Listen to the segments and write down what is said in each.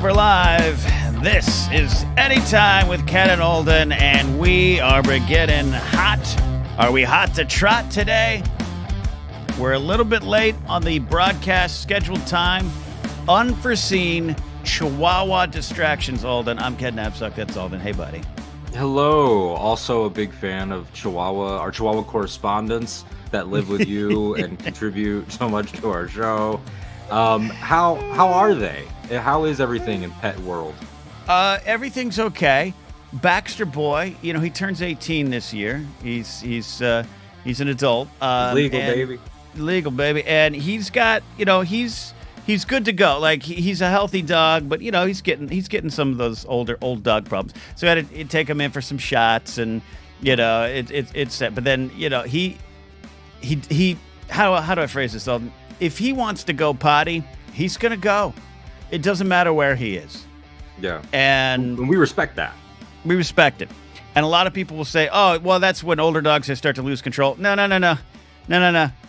We're live. This is Anytime with Ken and Alden, and we are beginning hot. Are we hot to trot today? We're a little bit late on the broadcast scheduled time. Unforeseen Chihuahua distractions, Alden. I'm Ken Napsuck. That's Alden. Hey, buddy. Hello. Also a big fan of our Chihuahua correspondents that live with you and contribute so much to our show. How are they? How is everything in pet world? Everything's okay. Baxter boy, he turns 18 this year. He's an adult. Legal baby, and he's got, he's good to go. Like he's a healthy dog, but he's getting some of those old dog problems. So I had to take him in for some shots, and it's but then he how do I phrase this? If he wants to go potty, he's gonna go. It doesn't matter where he is. Yeah. And we respect that. We respect it. And a lot of people will say, oh, well, that's when older dogs start to lose control. No.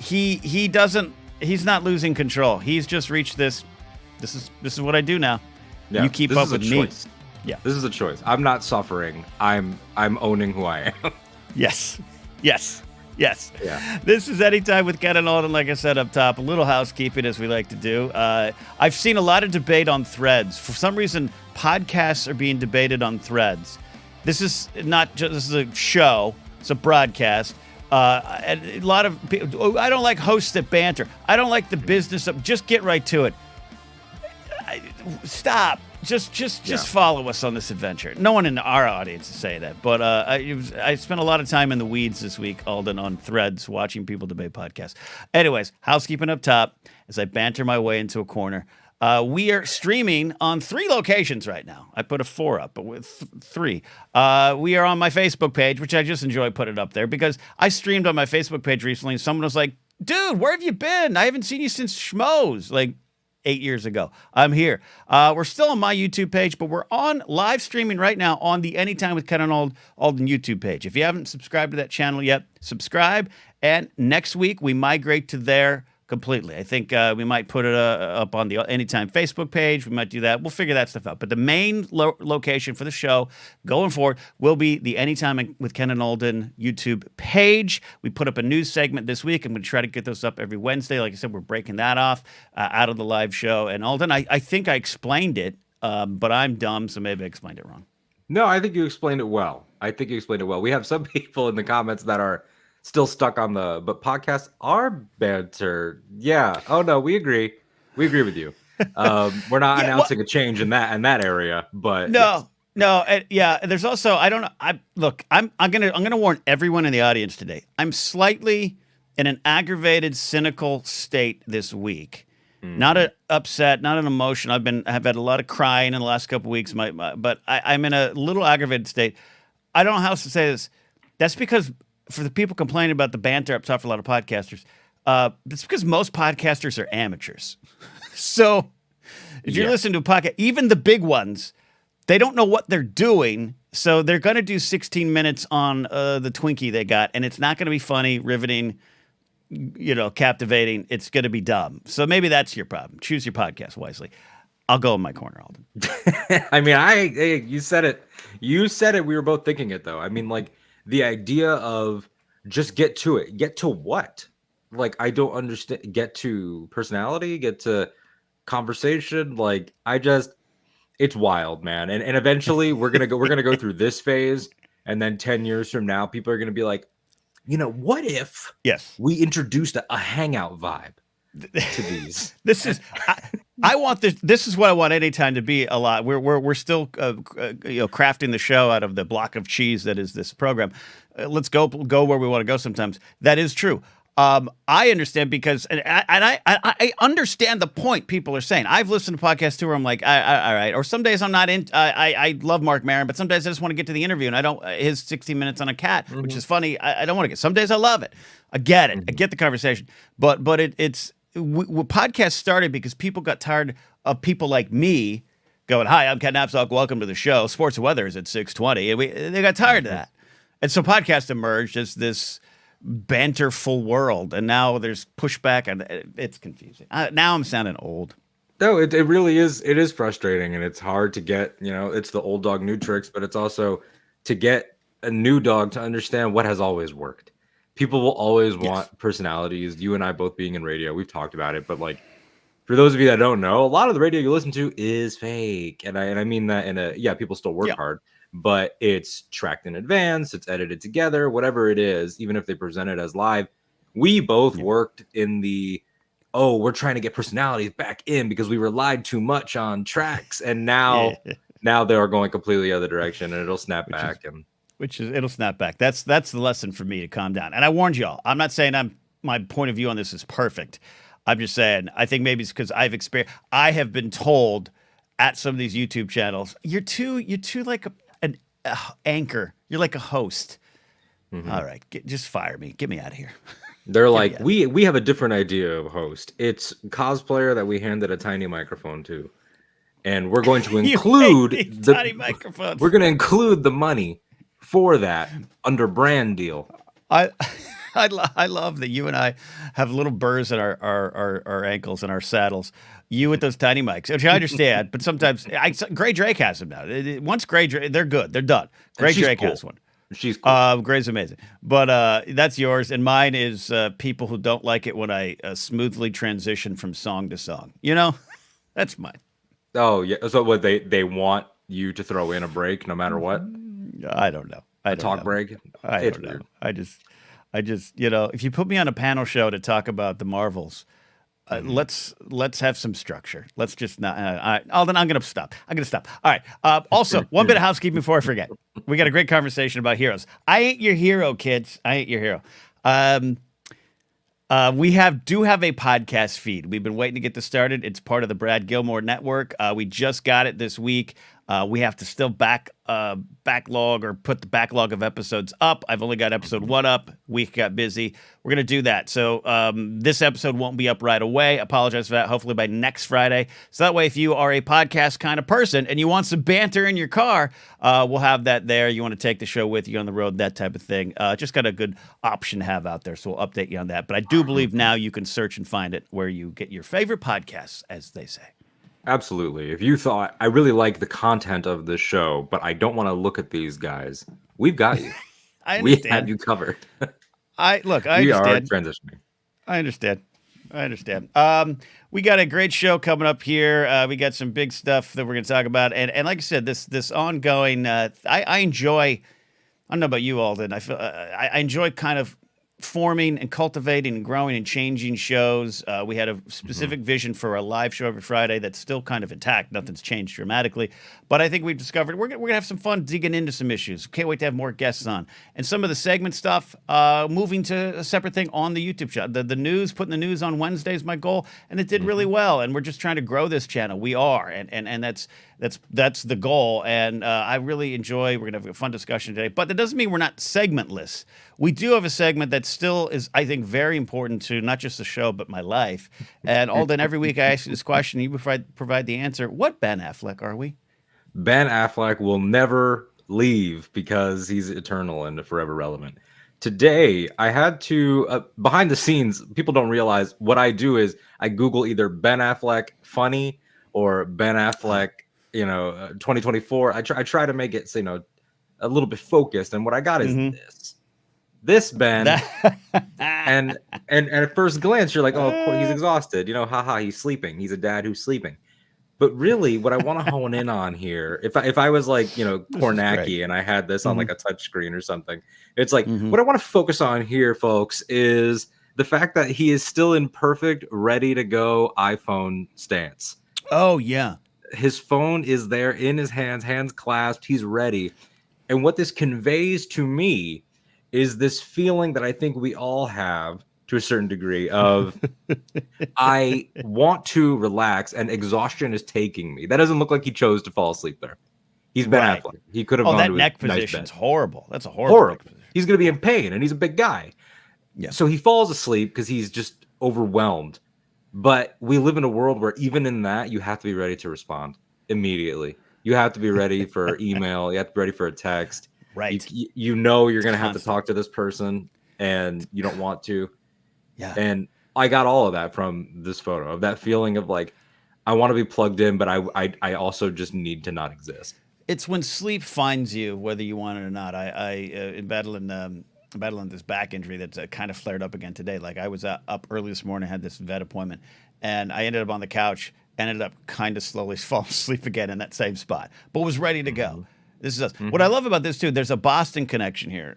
He's not losing control. He's just reached this. This is what I do now. Yeah, you keep up with me. Yeah. This is a choice. I'm not suffering. I'm owning who I am. Yes. Yeah. This is Anytime with Ken and Alden, like I said up top. A little housekeeping, as we like to do. I've seen a lot of debate on Threads. For some reason, podcasts are being debated on Threads. This is a show. It's a broadcast. And a lot of people, I don't like hosts that banter. I don't like the business of just get right to it. Stop. Just follow us on this adventure. No one in our audience is saying that, but I spent a lot of time in the weeds this week, Alden, on Threads, watching people debate podcasts. Anyways, housekeeping up top as I banter my way into a corner. We are streaming on 3 locations right now. I put a 4 up, but with 3. We are on my Facebook page, which I just enjoy putting up there because I streamed on my Facebook page recently, and someone was like, "Dude, where have you been? I haven't seen you since Schmoes." Like 8 years ago. I'm here. We're still on my YouTube page, but we're on live streaming right now on the Anytime with Ken and Alden YouTube page. If you haven't subscribed to that channel yet, subscribe. And next week, we migrate to there completely. I think we might put it up on the Anytime Facebook page. We might do that. We'll figure that stuff out. But the main location for the show going forward will be the Anytime with Ken and Alden YouTube page. We put up a news segment this week. I'm going to try to get those up every Wednesday. Like I said, we're breaking that off out of the live show. And Alden, I think I explained it, but I'm dumb, so maybe I explained it wrong. No, I think you explained it well. We have some people in the comments that are still stuck on but podcasts are banter. Yeah. Oh no, we agree. We agree with you. We're not announcing a change in that area, but no. There's also, I don't know. I'm gonna warn everyone in the audience today. I'm slightly in an aggravated, cynical state this week. Not an upset, not an emotion. I've had a lot of crying in the last couple of weeks. But I'm in a little aggravated state. I don't know how else to say this. That's because, for the people complaining about the banter up top for a lot of podcasters, it's because most podcasters are amateurs. So if you're listening to a podcast, even the big ones, they don't know what they're doing. So they're going to do 16 minutes on the Twinkie they got, and it's not going to be funny, riveting, captivating. It's going to be dumb. So maybe that's your problem. Choose your podcast wisely. I'll go in my corner, Alden. I mean, you said it. You said it. We were both thinking it, though. I mean, like, the idea of just get to it. Get to what? Like, I don't understand. Get to personality, get to conversation. Like, it's wild, man. And eventually we're going to go through this phase. And then 10 years from now, people are going to be like, what if we introduced a hangout vibe to these? This is, I want this. This is what I want Anytime to be a lot. We're still crafting the show out of the block of cheese that is this program. Let's go where we want to go. Sometimes that is true. I understand because, and I understand the point people are saying. I've listened to podcasts too where I'm like, all right. Or some days I'm not in. I love Mark Maron, but some days I just want to get to the interview, and I don't. His 60 minutes on a cat, which is funny. I don't want to get. Some days I love it. I get it. I get the conversation, but it's podcasts started because people got tired of people like me going, "Hi, I'm Ken Napzok. Welcome to the show. Sports and weather is at 6:20." And they got tired of that, and so podcast emerged as this banterful world, and now there's pushback, and it's confusing. Now I'm sounding old. No, it really is. It is frustrating, and it's hard to get. It's the old dog new tricks, but it's also to get a new dog to understand what has always worked. People will always want personalities. You and I both being in radio, we've talked about it, but like for those of you that don't know, a lot of the radio you listen to is fake, and I mean that in a people still work hard, but it's tracked in advance, it's edited together, whatever it is. Even if they present it as live, we both worked in the we're trying to get personalities back in because we relied too much on tracks, and now they are going completely the other direction, and it'll snap back. It'll snap back. That's the lesson for me to calm down. And I warned y'all. I'm not saying my point of view on this is perfect. I'm just saying I think maybe it's because I have been told at some of these YouTube channels, you're too like an anchor. You're like a host. Mm-hmm. All right, just fire me. Get me out of here. They're like, we have a different idea of host. It's cosplayer that we handed a tiny microphone to, and we're going to include the tiny microphones. We're going to include the money for that under brand deal. I love that you and I have little burrs in our ankles and our saddles. You with those tiny mics, which I understand, but sometimes Gray Drake has them now. Once Gray Drake, they're good. They're done. Gray Drake has one. She's cool. Gray's amazing. But that's yours. And mine is people who don't like it when I smoothly transition from song to song. That's mine. Oh, yeah. So what, they want you to throw in a break no matter what? I don't know. A talk break? I don't know. I just, if you put me on a panel show to talk about the Marvels, let's have some structure. Let's just not. Alden, I'm going to stop. All right. Also, one bit of housekeeping before I forget. We got a great conversation about heroes. I ain't your hero, kids. I ain't your hero. We do have a podcast feed. We've been waiting to get this started. It's part of the Brad Gilmore Network. We just got it this week. We have to still backlog or put the backlog of episodes up. I've only got episode 1 up. Week got busy. We're going to do that. So this episode won't be up right away. Apologize for that. Hopefully by next Friday. So that way, if you are a podcast kind of person and you want some banter in your car, we'll have that there. You want to take the show with you on the road, that type of thing. Just got a good option to have out there. So we'll update you on that. But I do believe now you can search and find it where you get your favorite podcasts, as they say. Absolutely. If you thought, I really like the content of this show, but I don't want to look at these guys, we've got you. We have you covered. I understand. We are transitioning. I understand. We got a great show coming up here. We got some big stuff that we're going to talk about. And like I said, this ongoing, I enjoy, I don't know about you, Alden. I feel I enjoy kind of forming and cultivating and growing and changing shows. We had a specific vision for a live show every Friday that's still kind of intact. Nothing's changed dramatically. But I think we've discovered we're going to have some fun digging into some issues. Can't wait to have more guests on. And some of the segment stuff, moving to a separate thing on the YouTube channel. The news, putting the news on Wednesday is my goal. And it did really well. And we're just trying to grow this channel. We are. And that's the goal. And I really enjoy, we're going to have a fun discussion today. But that doesn't mean we're not segmentless. We do have a segment that still is, I think, very important to not just the show, but my life. And Alden, every week I ask you this question, you provide the answer. What Ben Affleck are we? Ben Affleck will never leave because he's eternal and forever relevant. Today, I had to, behind the scenes, people don't realize what I do is I Google either Ben Affleck funny or Ben Affleck, 2024. I try to make it, a little bit focused. And what I got is this Ben. and at first glance, you're like, oh, of course, he's exhausted. Haha, he's sleeping. He's a dad who's sleeping. But really, what I want to hone in on here, if I was like, Kornacki and I had this on like a touch screen or something, it's like, what I want to focus on here, folks, is the fact that he is still in perfect, ready to go iPhone stance. Oh, yeah. His phone is there in his hands clasped. He's ready. And what this conveys to me is this feeling that I think we all have to a certain degree of I want to relax and exhaustion is taking me. That doesn't look like he chose to fall asleep there. He's Ben Affleck. He could have gone that to neck nice position's horrible. That's a horrible neck position. He's going to be in pain and he's a big guy. Yeah. So he falls asleep because he's just overwhelmed. But we live in a world where even in that, you have to be ready to respond immediately. You have to be ready for email. You have to be ready for a text. Right. You know you're going to have to Constant. talk to this person and you don't want to. Yeah. And I got all of that from this photo, of that feeling of like, I want to be plugged in, but I also just need to not exist. It's when sleep finds you, whether you want it or not. In battling this back injury that's kind of flared up again today. Like I was up early this morning, had this vet appointment, and I ended up on the couch, ended up kind of slowly falling asleep again in that same spot, but was ready to go. This is us. What I love about this too, there's a Boston connection here.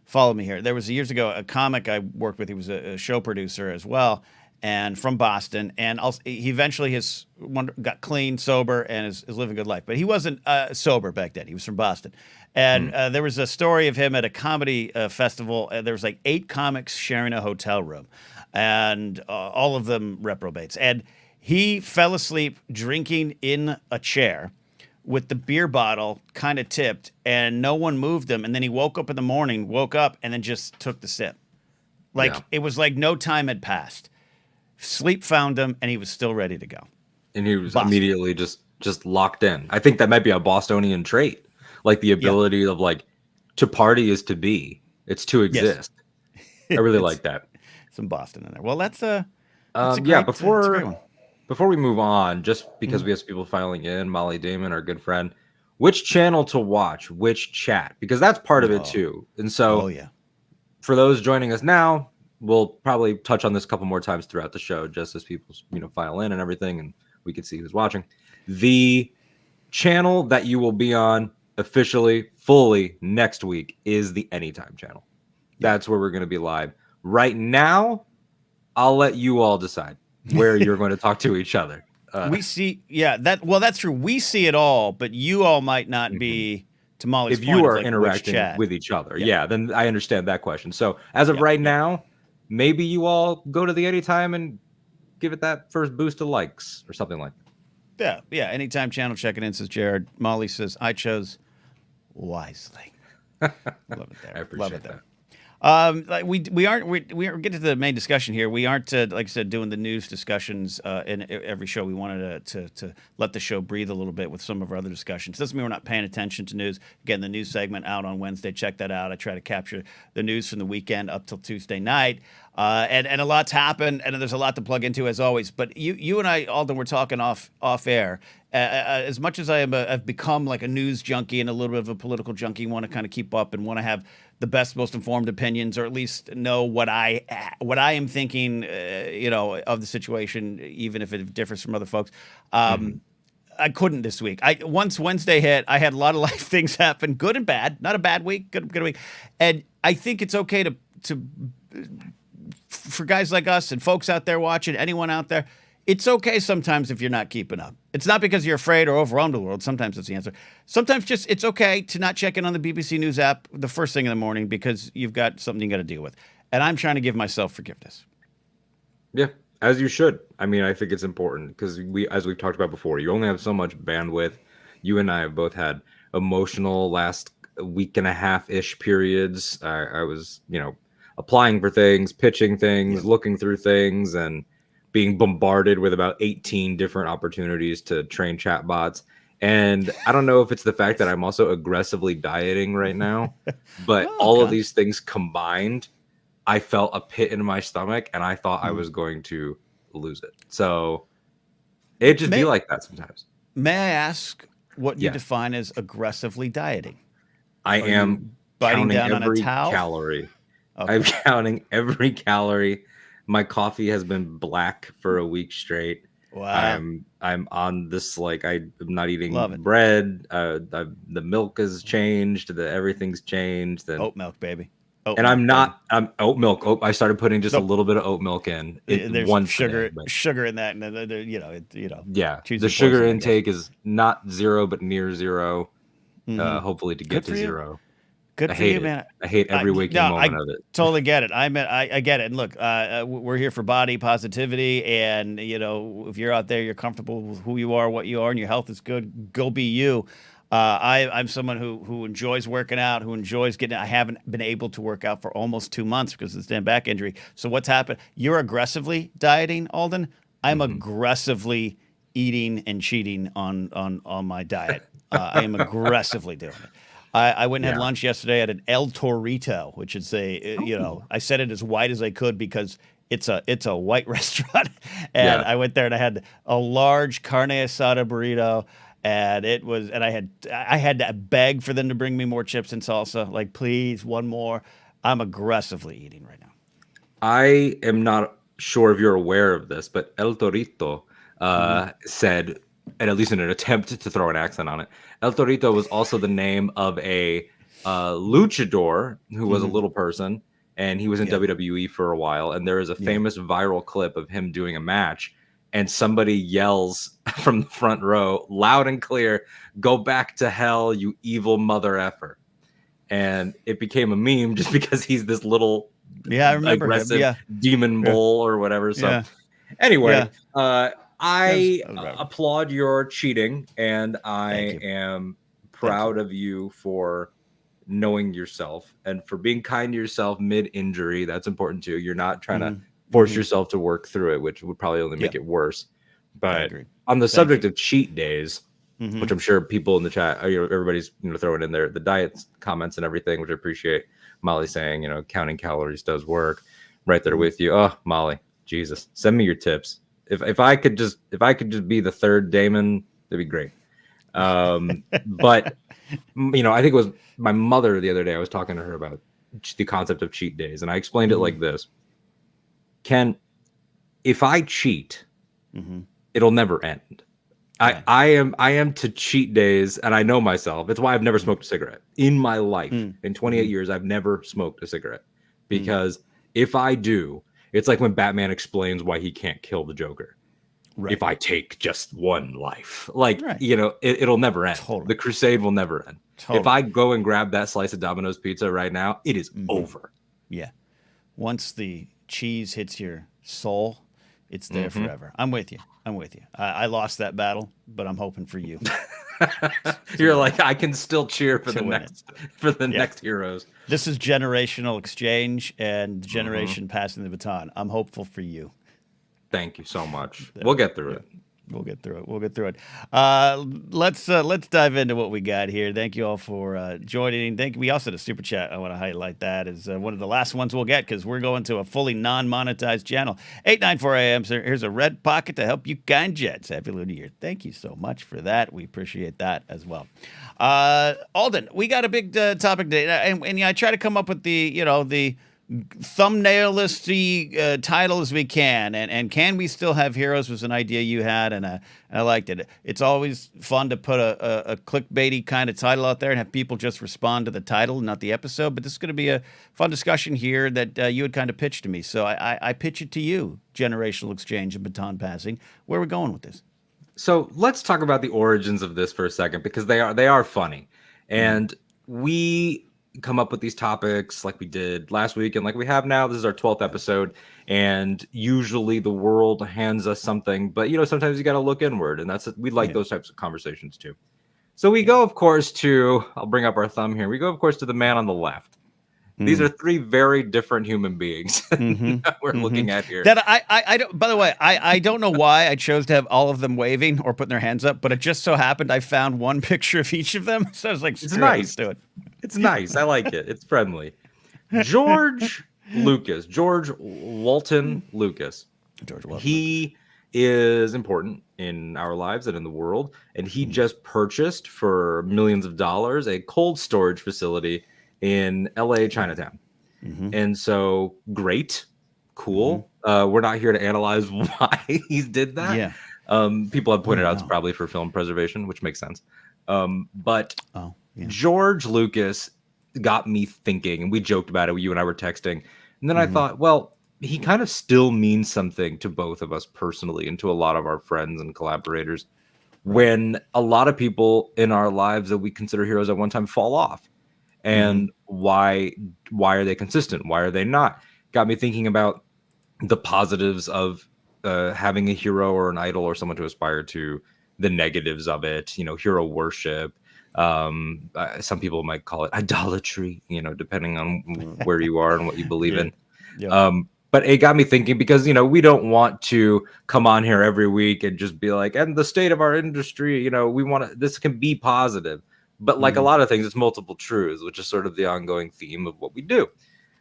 Follow me here. There was years ago a comic I worked with. He was a show producer as well, and from Boston. And also, he eventually got clean, sober, and is living a good life. But he wasn't sober back then. He was from Boston. And there was a story of him at a comedy festival. There was like 8 comics sharing a hotel room, and all of them reprobates. And he fell asleep drinking in a chair with the beer bottle kind of tipped, and no one moved him. And then he woke up in the morning, and then just took the sip. Like it was like no time had passed. Sleep found him, and he was still ready to go. And he was immediately just locked in. I think that might be a Bostonian trait, like the ability of like to party is to be, it's to exist. Yes. I really like that. Some Boston in there. Well, that's a great one. Before we move on, just because we have some people filing in, Molly Damon, our good friend, which channel to watch, which chat, because that's part of it too. And so, for those joining us now, we'll probably touch on this a couple more times throughout the show, just as people, file in and everything, and we can see who's watching. The channel that you will be on officially, fully next week is the Anytime channel. That's where we're going to be live. Right now, I'll let you all decide where you're going to talk to each other. We see, that's true. We see it all, but you all might not be. To Molly's if point, you are interacting with each other, then I understand that question. So as of right now, maybe you all go to the Anytime and give it that first boost of likes or something like that. Yeah. Anytime channel, check it in, says Jared. Molly says, I chose wisely. Love it there. I appreciate that. Like we aren't get to the main discussion here. We aren't like I said doing the news discussions in every show. We wanted to let the show breathe a little bit with some of our other discussions. Doesn't mean we're not paying attention to news. Again, the news segment out on Wednesday. Check that out. I try to capture the news from the weekend up till Tuesday night. And a lot's happened, and there's a lot to plug into as always. But you and I, Alden, were talking off air. As much as I've become like a news junkie and a little bit of a political junkie, want to kind of keep up and want to have the best, most informed opinions, or at least know what I am thinking, of the situation, even if it differs from other folks. I couldn't this week. Once Wednesday hit, I had a lot of life things happen, good and bad. Not a bad week, good week. And I think it's okay to for guys like us and folks out there watching, anyone out there, it's okay sometimes if you're not keeping up. It's not because you're afraid or overwhelmed with the world. Sometimes that's the answer. Sometimes just it's okay to not check in on the BBC News app the first thing in the morning because you've got something you got to deal with. And I'm trying to give myself forgiveness. Yeah, as you should. I mean, I think it's important because as we've talked about before, you only have so much bandwidth. You and I have both had emotional last week and a half-ish periods. I was, applying for things, pitching things, looking through things, and being bombarded with about 18 different opportunities to train chatbots. And I don't know if it's the fact that I'm also aggressively dieting right now, but all of these things combined, I felt a pit in my stomach and I thought I was going to lose it. So it just be like that sometimes. May I ask what you define as aggressively dieting? I am biting counting down every on a towel? calorie. Okay. I'm counting every calorie. My coffee has been black for a week straight. Wow. I'm on this, like, I'm not eating bread. The milk has changed. Everything's changed. And oat milk, baby. I'm oat milk. I started putting just a little bit of oat milk in. There's one sugar in that, and Yeah, the sugar intake is not zero, but near zero. Hopefully to get to zero. Good for you, man. I hate every waking moment of it. Totally get it. I get it. And look, we're here for body positivity, and if you're out there, you're comfortable with who you are, what you are, and your health is good. Go be you. I'm someone who enjoys working out, who enjoys getting. I haven't been able to work out for almost 2 months because of this damn back injury. So what's happened? You're aggressively dieting, Alden. I'm aggressively eating and cheating on my diet. I am aggressively doing it. I went and had Yeah. lunch yesterday at an El Torito, which is I said it as white as I could because it's a white restaurant, and Yeah. I went there and I had a large carne asada burrito, and I had to beg for them to bring me more chips and salsa, like please one more. I'm aggressively eating right now. I am not sure if you're aware of this, but El Torito said, and at least in an attempt to throw an accent on it, El Torito was also the name of a luchador who was a little person, and he was in Yeah. WWE for a while. And there is a Yeah. famous viral clip of him doing a match, and somebody yells from the front row, loud and clear, "Go back to hell, you evil mother effer." And it became a meme just because he's this little Yeah, I remember him. aggressive Yeah. demon Yeah. bull or whatever. So Yeah. anyway, Yeah. I That was right. applaud your cheating, and Thank I you. am proud of you for knowing yourself and for being kind to yourself mid-injury. That's important too. You're not trying to force yourself to work through it, which would probably only make it worse. But agree. on the Thank subject you. of cheat days, which I'm sure people in the chat, everybody's throwing in there the diet comments and everything, which I appreciate. Molly saying, counting calories does work. Right there with you. Oh, Molly, Jesus, send me your tips. If I could just be the third Damon, that'd be great. But I think it was my mother the other day. I was talking to her about the concept of cheat days, and I explained it like this: Ken, if I cheat, it'll never end. I am to cheat days, and I know myself. It's why I've never smoked a cigarette in my life. In 28 years, I've never smoked a cigarette because if I do, it's like when Batman explains why he can't kill the Joker. Right. If I take just one life, like Right. it'll never end. Totally. The crusade will never end. Totally. If I go and grab that slice of Domino's pizza right now, it is over. Yeah. Once the cheese hits your soul, it's there forever. I'm with you. I lost that battle, but I'm hoping for you. You're like, I can still cheer for the win next heroes. This is generational exchange and generation passing the baton. I'm hopeful for you. Thank you so much. We'll get through it. We'll get through it. Let's dive into what we got here. Thank you all for joining. We also had a super chat. I want to highlight that as one of the last ones we'll get because we're going to a fully non-monetized channel. 894 AM. So here's a red pocket to help you kind jets. Happy Lunar Year. Thank you so much for that. We appreciate that as well. Alden, we got a big topic today, and I try to come up with the thumbnail-listy title as we can, and can we still have heroes was an idea you had, and I liked it. It's always fun to put a clickbaity kind of title out there and have people just respond to the title, not the episode. But this is going to be a fun discussion here that you had kind of pitched to me, so I pitch it to you: generational exchange and baton passing. Where are we going with this? So let's talk about the origins of this for a second because they are funny, and we come up with these topics like we did last week and like we have now. This is our 12th episode, and usually the world hands us something, but sometimes you got to look inward, and we like those types of conversations too. So we go, of course, I'll bring up our thumb here. We go, of course, to the man on the left. These are three very different human beings that we're looking at here. That I don't. By the way, I don't know why I chose to have all of them waving or putting their hands up, but it just so happened I found one picture of each of them, so I was like, "It's nice. Let's do it." It's nice. I like it. It's friendly. George Walton Lucas. He is important in our lives and in the world, and he just purchased for millions of dollars a cold storage facility in LA Chinatown. And so great, cool. We're not here to analyze why he did that. People have pointed out it's probably for film preservation, which makes sense. But George Lucas got me thinking, and we joked about it. You and I were texting, and then I thought, well, he kind of still means something to both of us personally and to a lot of our friends and collaborators when a lot of people in our lives that we consider heroes at one time fall off. And why are they consistent? Why are they not? Got me thinking about the positives of having a hero or an idol or someone to aspire to, the negatives of it, hero worship. Some people might call it idolatry, depending on where you are and what you believe Yeah. in. Yep. But it got me thinking because, we don't want to come on here every week and just be like, and the state of our industry, we want to, this can be positive. But like a lot of things, it's multiple truths, which is sort of the ongoing theme of what we do.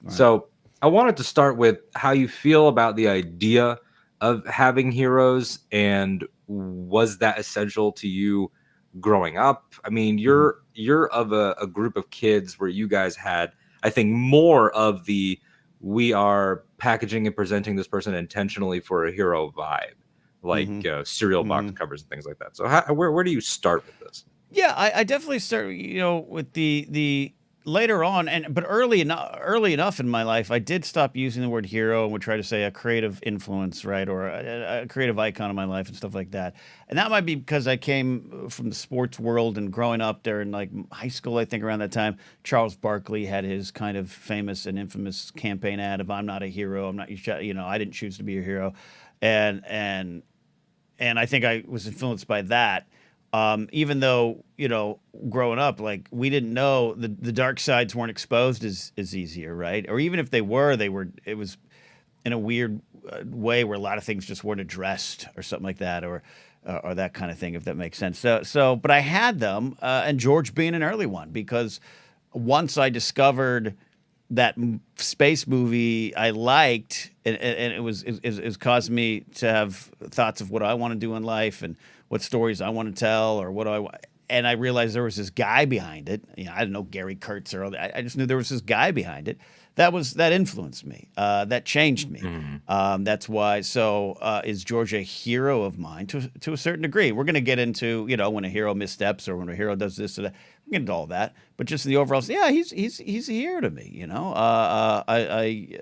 Right. So I wanted to start with how you feel about the idea of having heroes, and was that essential to you growing up? I mean, you're of a group of kids where you guys had, I think, more of the we are packaging and presenting this person intentionally for a hero vibe, like cereal box covers and things like that. So where do you start with this? Yeah, I definitely start, with the later on, but early enough in my life, I did stop using the word hero and would try to say a creative influence, right, or a creative icon in my life and stuff like that. And that might be because I came from the sports world and growing up there in like high school. I think around that time, Charles Barkley had his kind of famous and infamous campaign ad of "I'm not a hero, I'm not I didn't choose to be a hero," and I think I was influenced by that. Even though, growing up, like we didn't know the dark sides weren't exposed as easier, right? Or even if they were, it was in a weird way where a lot of things just weren't addressed or something like that, or that kind of thing, if that makes sense. But I had them, and George being an early one, because once I discovered that space movie I liked, and it was caused me to have thoughts of what I want to do in life and what stories I want to tell, or what do I want. And I realized there was this guy behind it. I didn't know Gary Kurtz or all that. I just knew there was this guy behind it. That influenced me. That changed me. That's why. So is George a hero of mine to a certain degree? We're going to get into when a hero missteps or when a hero does this or that. We're going to get into all that. But just the overall, yeah, he's a hero to me. I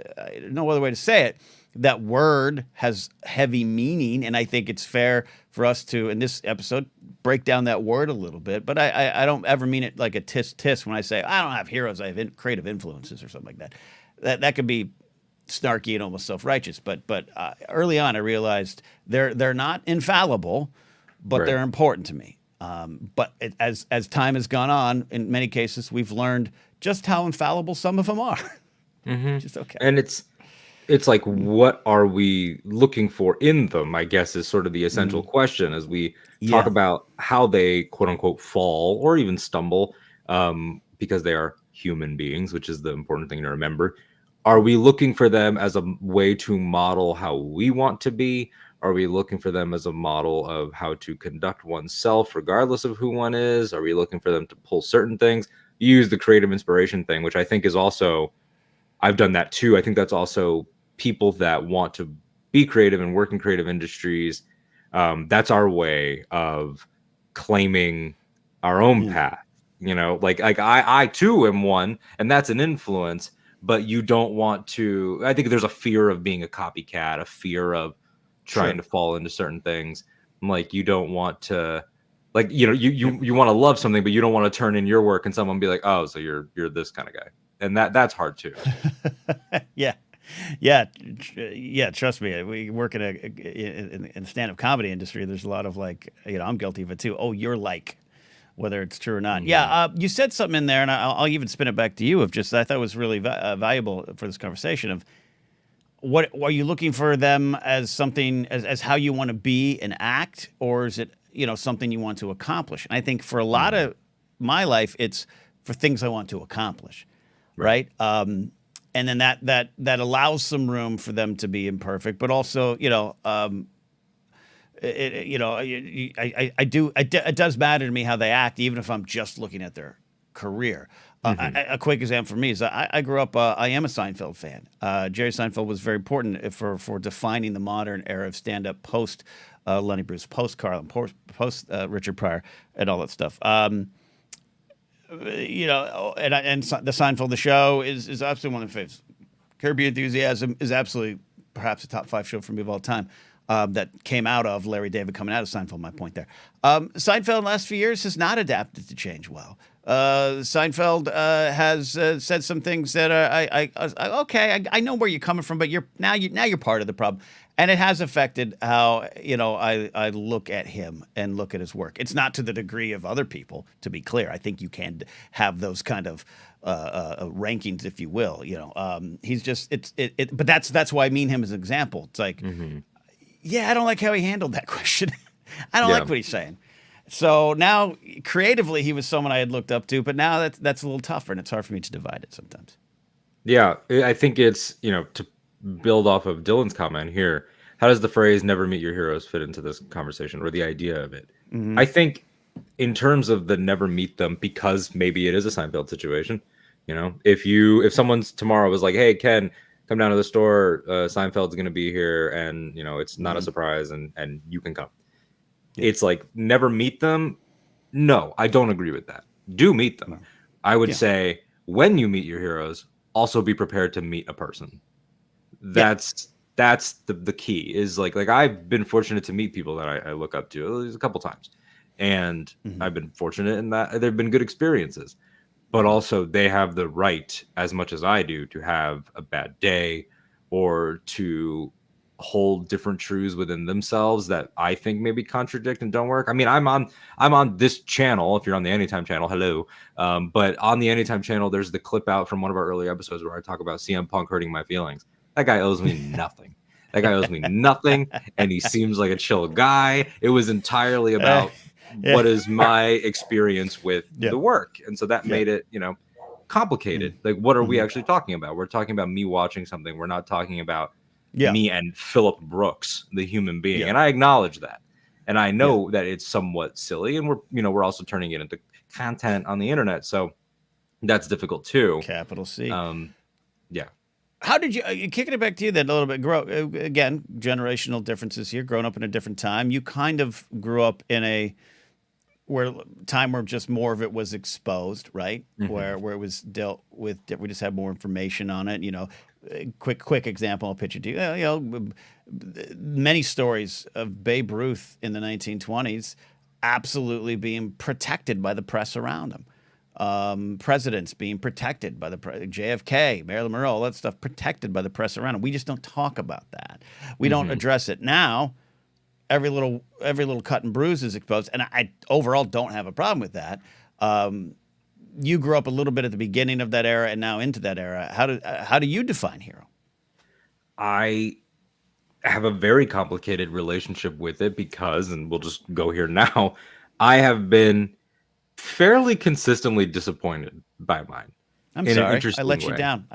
no other way to say it. That word has heavy meaning, and I think it's fair for us to, in this episode, break down that word a little bit. But I don't ever mean it like a tisk when I say I don't have heroes, I have creative influences or something like that. That could be snarky and almost self-righteous. But early on, I realized they're not infallible, but they're important to me. But as time has gone on, in many cases, we've learned just how infallible some of them are. Just okay. And it's like, what are we looking for in them, I guess, is sort of the essential question as we talk about how they, quote unquote, fall or even stumble, because they are human beings, which is the important thing to remember. Are we looking for them as a way to model how we want to be? Are we looking for them as a model of how to conduct oneself, regardless of who one is? Are we looking for them to pull certain things? You use the creative inspiration thing, which I think is also, I've done that too. I think that's also people that want to be creative and work in creative industries. That's our way of claiming our own path. Like I too am one, and that's an influence. But you don't want to. I think there's a fear of being a copycat, a fear of trying to fall into certain things. Like you don't want to, like you want to love something, but you don't want to turn in your work and someone be like, oh, so you're this kind of guy, and that's hard too. Yeah. Trust me, we work in the stand-up comedy industry. There's a lot of like, I'm guilty of it too. Oh, you're like, whether it's true or not. Yeah. You said something in there, and I'll even spin it back to you. Of just I thought was really valuable for this conversation. Of what are you looking for them as something as how you want to be and act, or is it something you want to accomplish? And I think for a lot of my life, it's for things I want to accomplish, right? And then that allows some room for them to be imperfect, but also, it does matter to me how they act, even if I'm just looking at their career. A quick example for me is I grew up, I am a Seinfeld fan. Jerry Seinfeld was very important for defining the modern era of stand-up post Lenny Bruce, post Carlin, post Richard Pryor, and all that stuff. And the Seinfeld, the show, is absolutely one of my favorites. Curb Your Enthusiasm is absolutely perhaps a top 5 show for me of all time. That came out of Larry David coming out of Seinfeld, my point there. Seinfeld in the last few years has not adapted to change well. Seinfeld has said some things that are, I know where you're coming from, but you're now you're part of the problem. And it has affected how, I look at him and look at his work. It's not to the degree of other people, to be clear. I think you can have those kind of rankings, if you will. He's just but that's why I mean him as an example. It's like, yeah, I don't like how he handled that question. I don't like what he's saying. So now, creatively, he was someone I had looked up to, but now that's a little tougher, and it's hard for me to divide it sometimes. Yeah, I think it's, to build off of Dylan's comment here, how does the phrase "never meet your heroes" fit into this conversation, or the idea of it? I think in terms of the never meet them, because maybe it is a Seinfeld situation. If someone's tomorrow was like, "Hey, Ken, come down to the store, Seinfeld's going to be here, and it's not a surprise, and you can come." It's like, never meet them. No, I don't agree with that. Do meet them. No. I would say, when you meet your heroes, also be prepared to meet a person. That's the key. Is like I've been fortunate to meet people that I look up to a couple times, and I've been fortunate in that they've been good experiences. But also, they have the right, as much as I do, to have a bad day, or to hold different truths within themselves that I think maybe contradict and don't work. I mean, I'm on this channel. If you're on the Anytime channel, hello. But on the Anytime channel, there's the clip out from one of our early episodes where I talk about CM Punk hurting my feelings. That guy owes me nothing. That guy owes me nothing, and he seems like a chill guy. It was entirely about what is my experience with the work, and so that made it, complicated. Like, what are we actually talking about? We're talking about me watching something. We're not talking about me and Philip Brooks, the human being. And I acknowledge that. And I know that it's somewhat silly, and we're also turning it into content on the internet. So that's difficult too. Capital C. Yeah. How did you kicking it back to you then a little bit? Again, generational differences here. Growing up in a different time, you kind of grew up in a time where just more of it was exposed, right? Where it was dealt with. We just had more information on it. Quick example I'll pitch it to you. Many stories of Babe Ruth in the 1920s absolutely being protected by the press around him. Presidents being protected by the JFK, Marilyn Monroe, all that stuff protected by the press around him. We just don't talk about that. We don't address it now. Every little cut and bruise is exposed, and I overall don't have a problem with that. You grew up a little bit at the beginning of that era and now into that era. How do you define hero? I have a very complicated relationship with it because, and we'll just go here now, I have been fairly consistently disappointed by mine. I'm sorry. I let you down.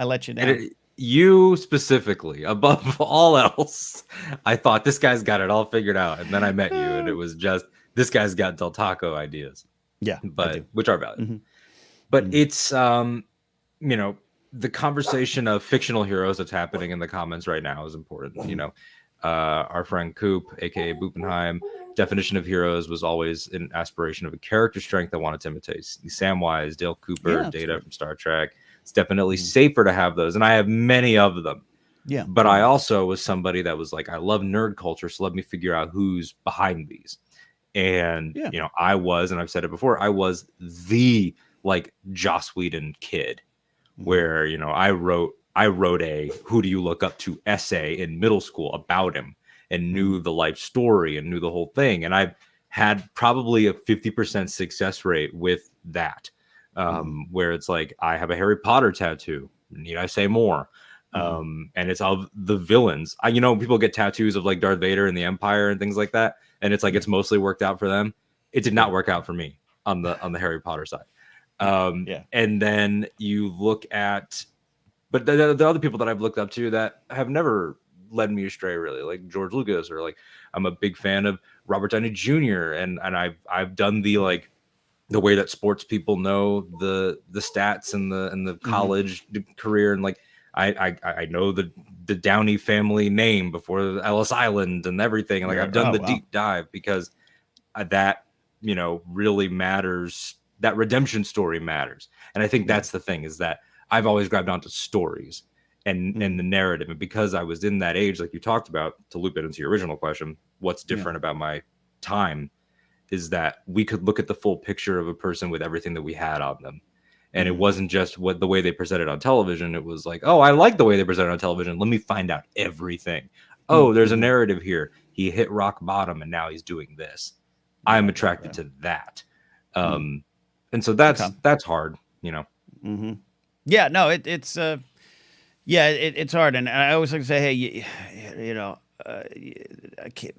You specifically, above all else, I thought this guy's got it all figured out. And then I met you, and it was just, this guy's got Del Taco ideas. Yeah. Which are valid. But it's, the conversation of fictional heroes that's happening in the comments right now is important. Our friend Coop, aka Boopenheim, definition of heroes was always an aspiration of a character strength I wanted to imitate. Samwise, Dale Cooper, Data from Star Trek. It's definitely safer to have those, and I have many of them. Yeah. But I also was somebody that was like, I love nerd culture, so let me figure out who's behind these. And I was, and I've said it before, I was the Joss Whedon kid, where I wrote a "Who do you look up to" essay in middle school about him, and knew the life story and knew the whole thing. And I've had probably a 50% success rate with that. Where it's like, I have a Harry Potter tattoo. Need I say more? And it's of the villains. People get tattoos of Darth Vader and the Empire and things like that, and it's like it's mostly worked out for them. It did not work out for me on the Harry Potter side. And then you look at, but the other people that I've looked up to that have never led me astray, really, like George Lucas, or I'm a big fan of Robert Downey Jr. and I've done the way that sports people know the stats and the college career, and I know the Downey family name before Ellis Island and everything, and I've done deep dive, because that really matters. That redemption story matters, and I think that's the thing, is that I've always grabbed onto stories and the narrative, and because I was in that age, like you talked about, to loop it into your original question, what's different about my time is that we could look at the full picture of a person with everything that we had on them. And it wasn't just the way they presented on television. It was like, oh, I like the way they presented on television. Let me find out everything. oh, there's a Mm-hmm. narrative here. He hit rock bottom and now he's doing this. I'm attracted to that. And so Okay. that's hard, you know. Mm-hmm. Yeah, no, yeah, it's hard, and I always like to say, hey, you know,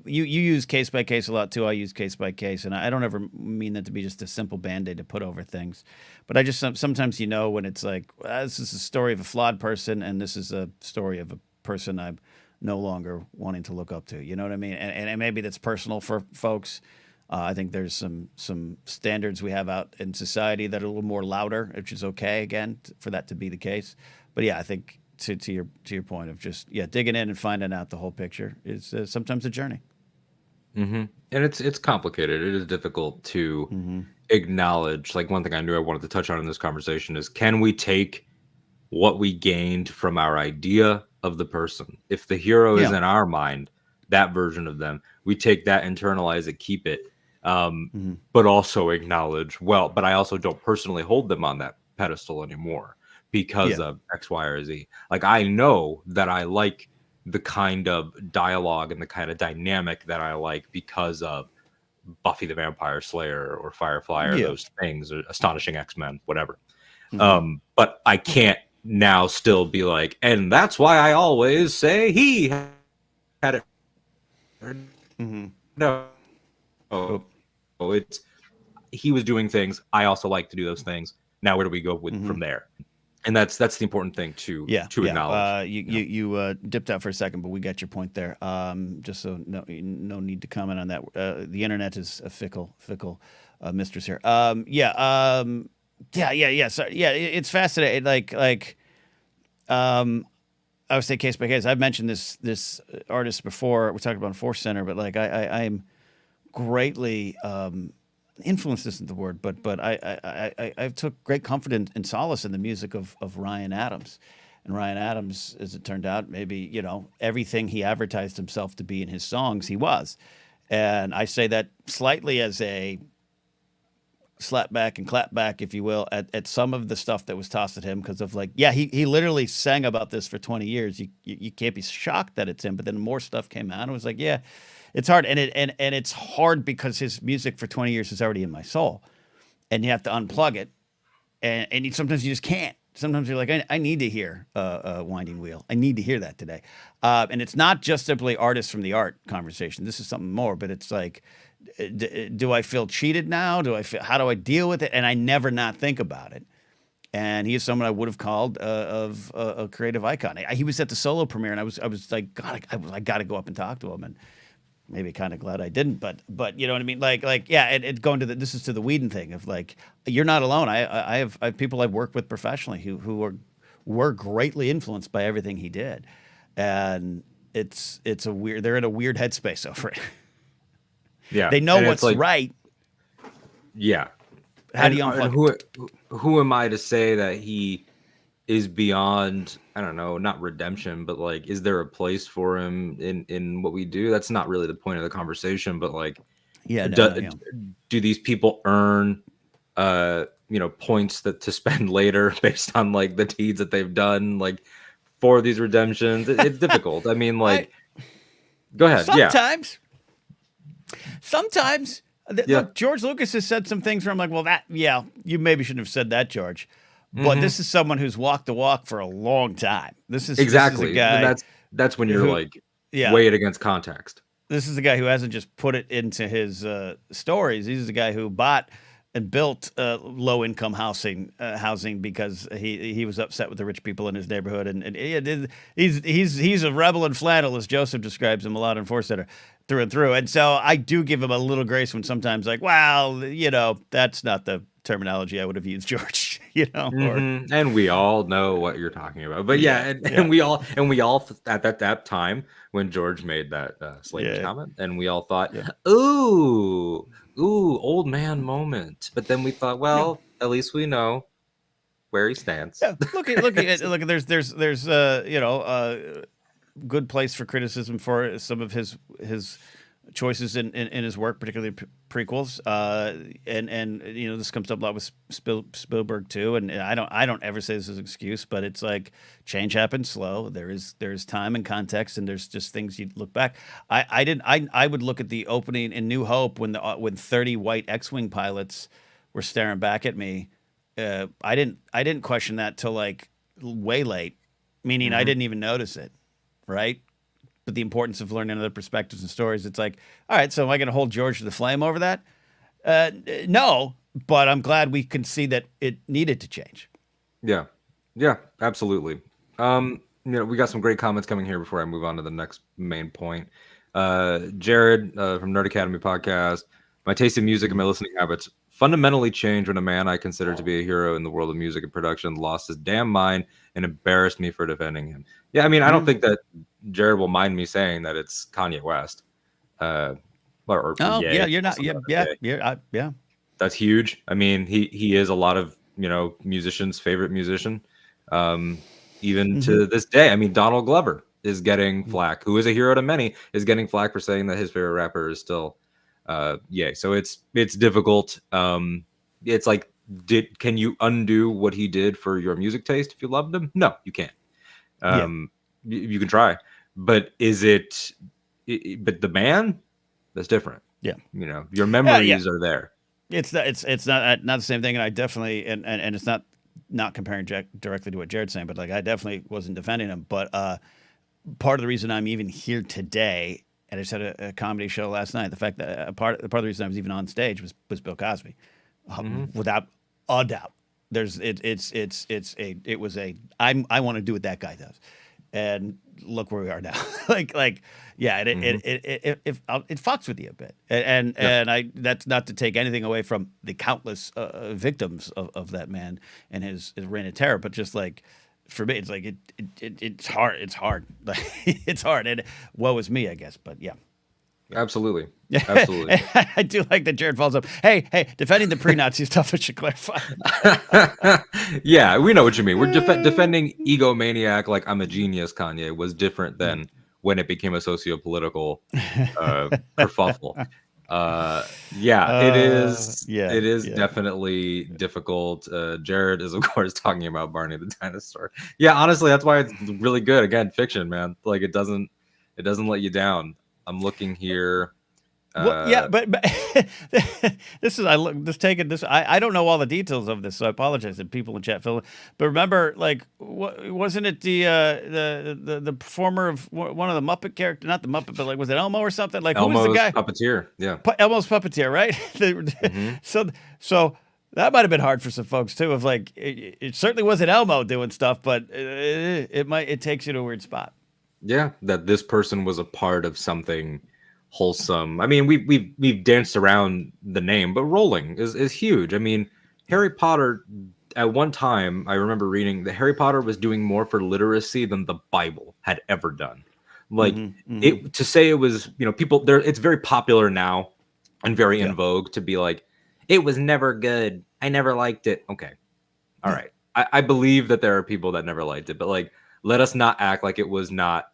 you use case by case a lot too. I use case by case, and I don't ever mean that to be just a simple band-aid to put over things, but I just sometimes when it's like this is a story of a flawed person, and this is a story of a person I'm no longer wanting to look up to. You know what I mean? And maybe that's personal for folks. I think there's some standards we have out in society that are a little more louder, which is okay again for that to be the case. But yeah, I think to your point of just digging in and finding out the whole picture is sometimes a journey. And it's complicated. It is difficult to Mm-hmm. acknowledge. Like one thing I knew I wanted to touch on in this conversation is, can we take what we gained from our idea of the person? If the hero is Yeah. in our mind, that version of them, we take that, internalize it, keep it, Mm-hmm. but also acknowledge, well, but I also don't personally hold them on that pedestal anymore because Yeah. of X, Y, or Z. Like I know that I like the kind of dialogue and the kind of dynamic that I like because of Buffy the Vampire Slayer or Firefly or Yeah. those things, or Astonishing X-Men, whatever. Mm-hmm. But I can't now still be like, and that's why I always say he had it. Mm-hmm. No, Oh. it's he was doing things. I also like to do those things. Now where do we go with Mm-hmm. from there? And that's the important thing to acknowledge. You dipped out for a second, but we got your point there. Just so no need to comment on that. The internet is a fickle mistress here. Yeah. So yeah, it's fascinating. Um, I would say case by case. I've mentioned this artist before. We talked about Force Center, but like I'm greatly influenced isn't the word, but I took great comfort and solace in the music of Ryan Adams. And Ryan Adams, as it turned out, maybe, everything he advertised himself to be in his songs, he was. And I say that slightly as a slap back and clap back, if you will, at some of the stuff that was tossed at him because of he literally sang about this for 20 years. You can't be shocked that it's him, but then more stuff came out. And it was like, yeah, it's hard. And it's hard because his music for 20 years is already in my soul. And you have to unplug it. And sometimes you just can't. Sometimes you're like, I need to hear Winding Wheel. I need to hear that today. And it's not just simply artists from the art conversation. This is something more, but it's like, do I feel cheated now? How do I deal with it? And I never not think about it. And he is someone I would have called of a creative icon. He was at the solo premiere, and I was like, God, I got to go up and talk to him. And maybe kind of glad I didn't, but you know what I mean? Yeah, it going to this is to the Whedon thing of like, you're not alone. I have people I've worked with professionally who were greatly influenced by everything he did, and they're in a weird headspace over it. Yeah, They know and what's right. Yeah. How do you unplug it? Who am I to say that he is beyond, I don't know, not redemption, but like, is there a place for him in what we do? That's not really the point of the conversation, but like, Yeah, do these people earn points that to spend later based on like the deeds that they've done, like for these redemptions? It's difficult. I mean, like, go ahead. Sometimes. Look, George Lucas has said some things where I'm like, well, you maybe shouldn't have said that, George. But this is someone who's walked the walk for a long time. This is exactly. This is a guy, and that's when you're weigh it against context. This is the guy who hasn't just put it into his stories. He's the guy who bought and built low income housing because he was upset with the rich people in his neighborhood, and he's a rebel in flannel, as Joseph describes him a lot in Force Center, through and through. And so I do give him a little grace when sometimes like, well, that's not the terminology I would have used, George. And we all know what you're talking about. But and we all at that time when George made that slavish comment, and we all thought, ooh, old man moment. But then we thought, well, at least we know where he stands. Yeah, look. There's good place for criticism for some of his choices in his work, particularly prequels. And this comes up a lot with Spielberg too. And I don't ever say this as an excuse, but it's like change happens slow. There's time and context, and there's just things you look back. I would look at the opening in New Hope when 30 white X-wing pilots were staring back at me. I didn't question that till like way late, meaning I didn't even notice it, right? But the importance of learning other perspectives and stories. It's like, all right, so am I going to hold George to the flame over that? No, but I'm glad we can see that it needed to change. Yeah, absolutely. We got some great comments coming here before I move on to the next main point. Jared from Nerd Academy podcast. My taste in music and my listening habits fundamentally changed when a man I consider to be a hero in the world of music and production lost his damn mind and embarrassed me for defending him. Yeah, I mean, I don't think that Jared will mind me saying that it's Kanye West. You're not. Yeah. That's huge. I mean, he is a lot of musicians' favorite musician. Even to this day, I mean, Donald Glover is getting flack, who is a hero to many, is getting flack for saying that his favorite rapper is still Ye. So it's difficult. It's like, can you undo what he did for your music taste if you loved him? No, you can't. You can try, but but the man, that's different. Yeah, your memories are there. It's not the same thing, and I definitely and it's not comparing directly to what Jared's saying, but like I definitely wasn't defending him. But part of the reason I'm even here today, and I just had a comedy show last night. The fact that part of the reason I was even on stage was Bill Cosby, without a doubt. I want to do what that guy does, and look where we are now. it fucks with you a bit, and that's not to take anything away from the countless victims of that man and his reign of terror, but just like for me, it's like it's hard. It's hard. It's hard, and woe is me, I guess. But yeah. Absolutely. I do like that Jared follows up. Hey, defending the pre-Nazi stuff, I should clarify. Yeah, we know what you mean. We're defending egomaniac, like I'm a genius. Kanye was different than when it became a socio-political kerfuffle. It is. Yeah, it is definitely difficult. Jared is, of course, talking about Barney the dinosaur. Yeah, honestly, that's why it's really good. Again, fiction, man. Like it doesn't let you down. I'm looking here. But this is I don't know all the details of this, so I apologize to people in chat. But remember, like, wasn't it the performer of one of the Muppet characters? Not the Muppet, but like, was it Elmo or something? Like, Elmo's who was the guy? Puppeteer. Yeah, Elmo's puppeteer, right? So that might have been hard for some folks too. Of like, it certainly wasn't Elmo doing stuff, but it takes you to a weird spot. Yeah, that this person was a part of something wholesome. I mean, we've danced around the name, but Rowling is huge. I mean, Harry Potter, at one time, I remember reading that Harry Potter was doing more for literacy than the Bible had ever done. Like it to say it was, people there, it's very popular now and very in vogue to be like, it was never good. I never liked it. Okay. All right. I believe that there are people that never liked it, but like, let us not act like it was not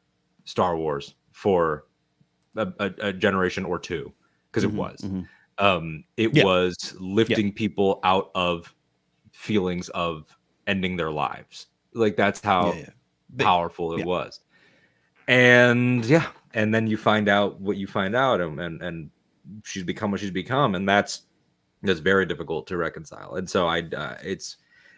Star Wars for a generation or two, because it was. It was lifting people out of feelings of ending their lives. Like that's how powerful it was. And then you find out what you find out, and she's become what she's become, and that's very difficult to reconcile. And so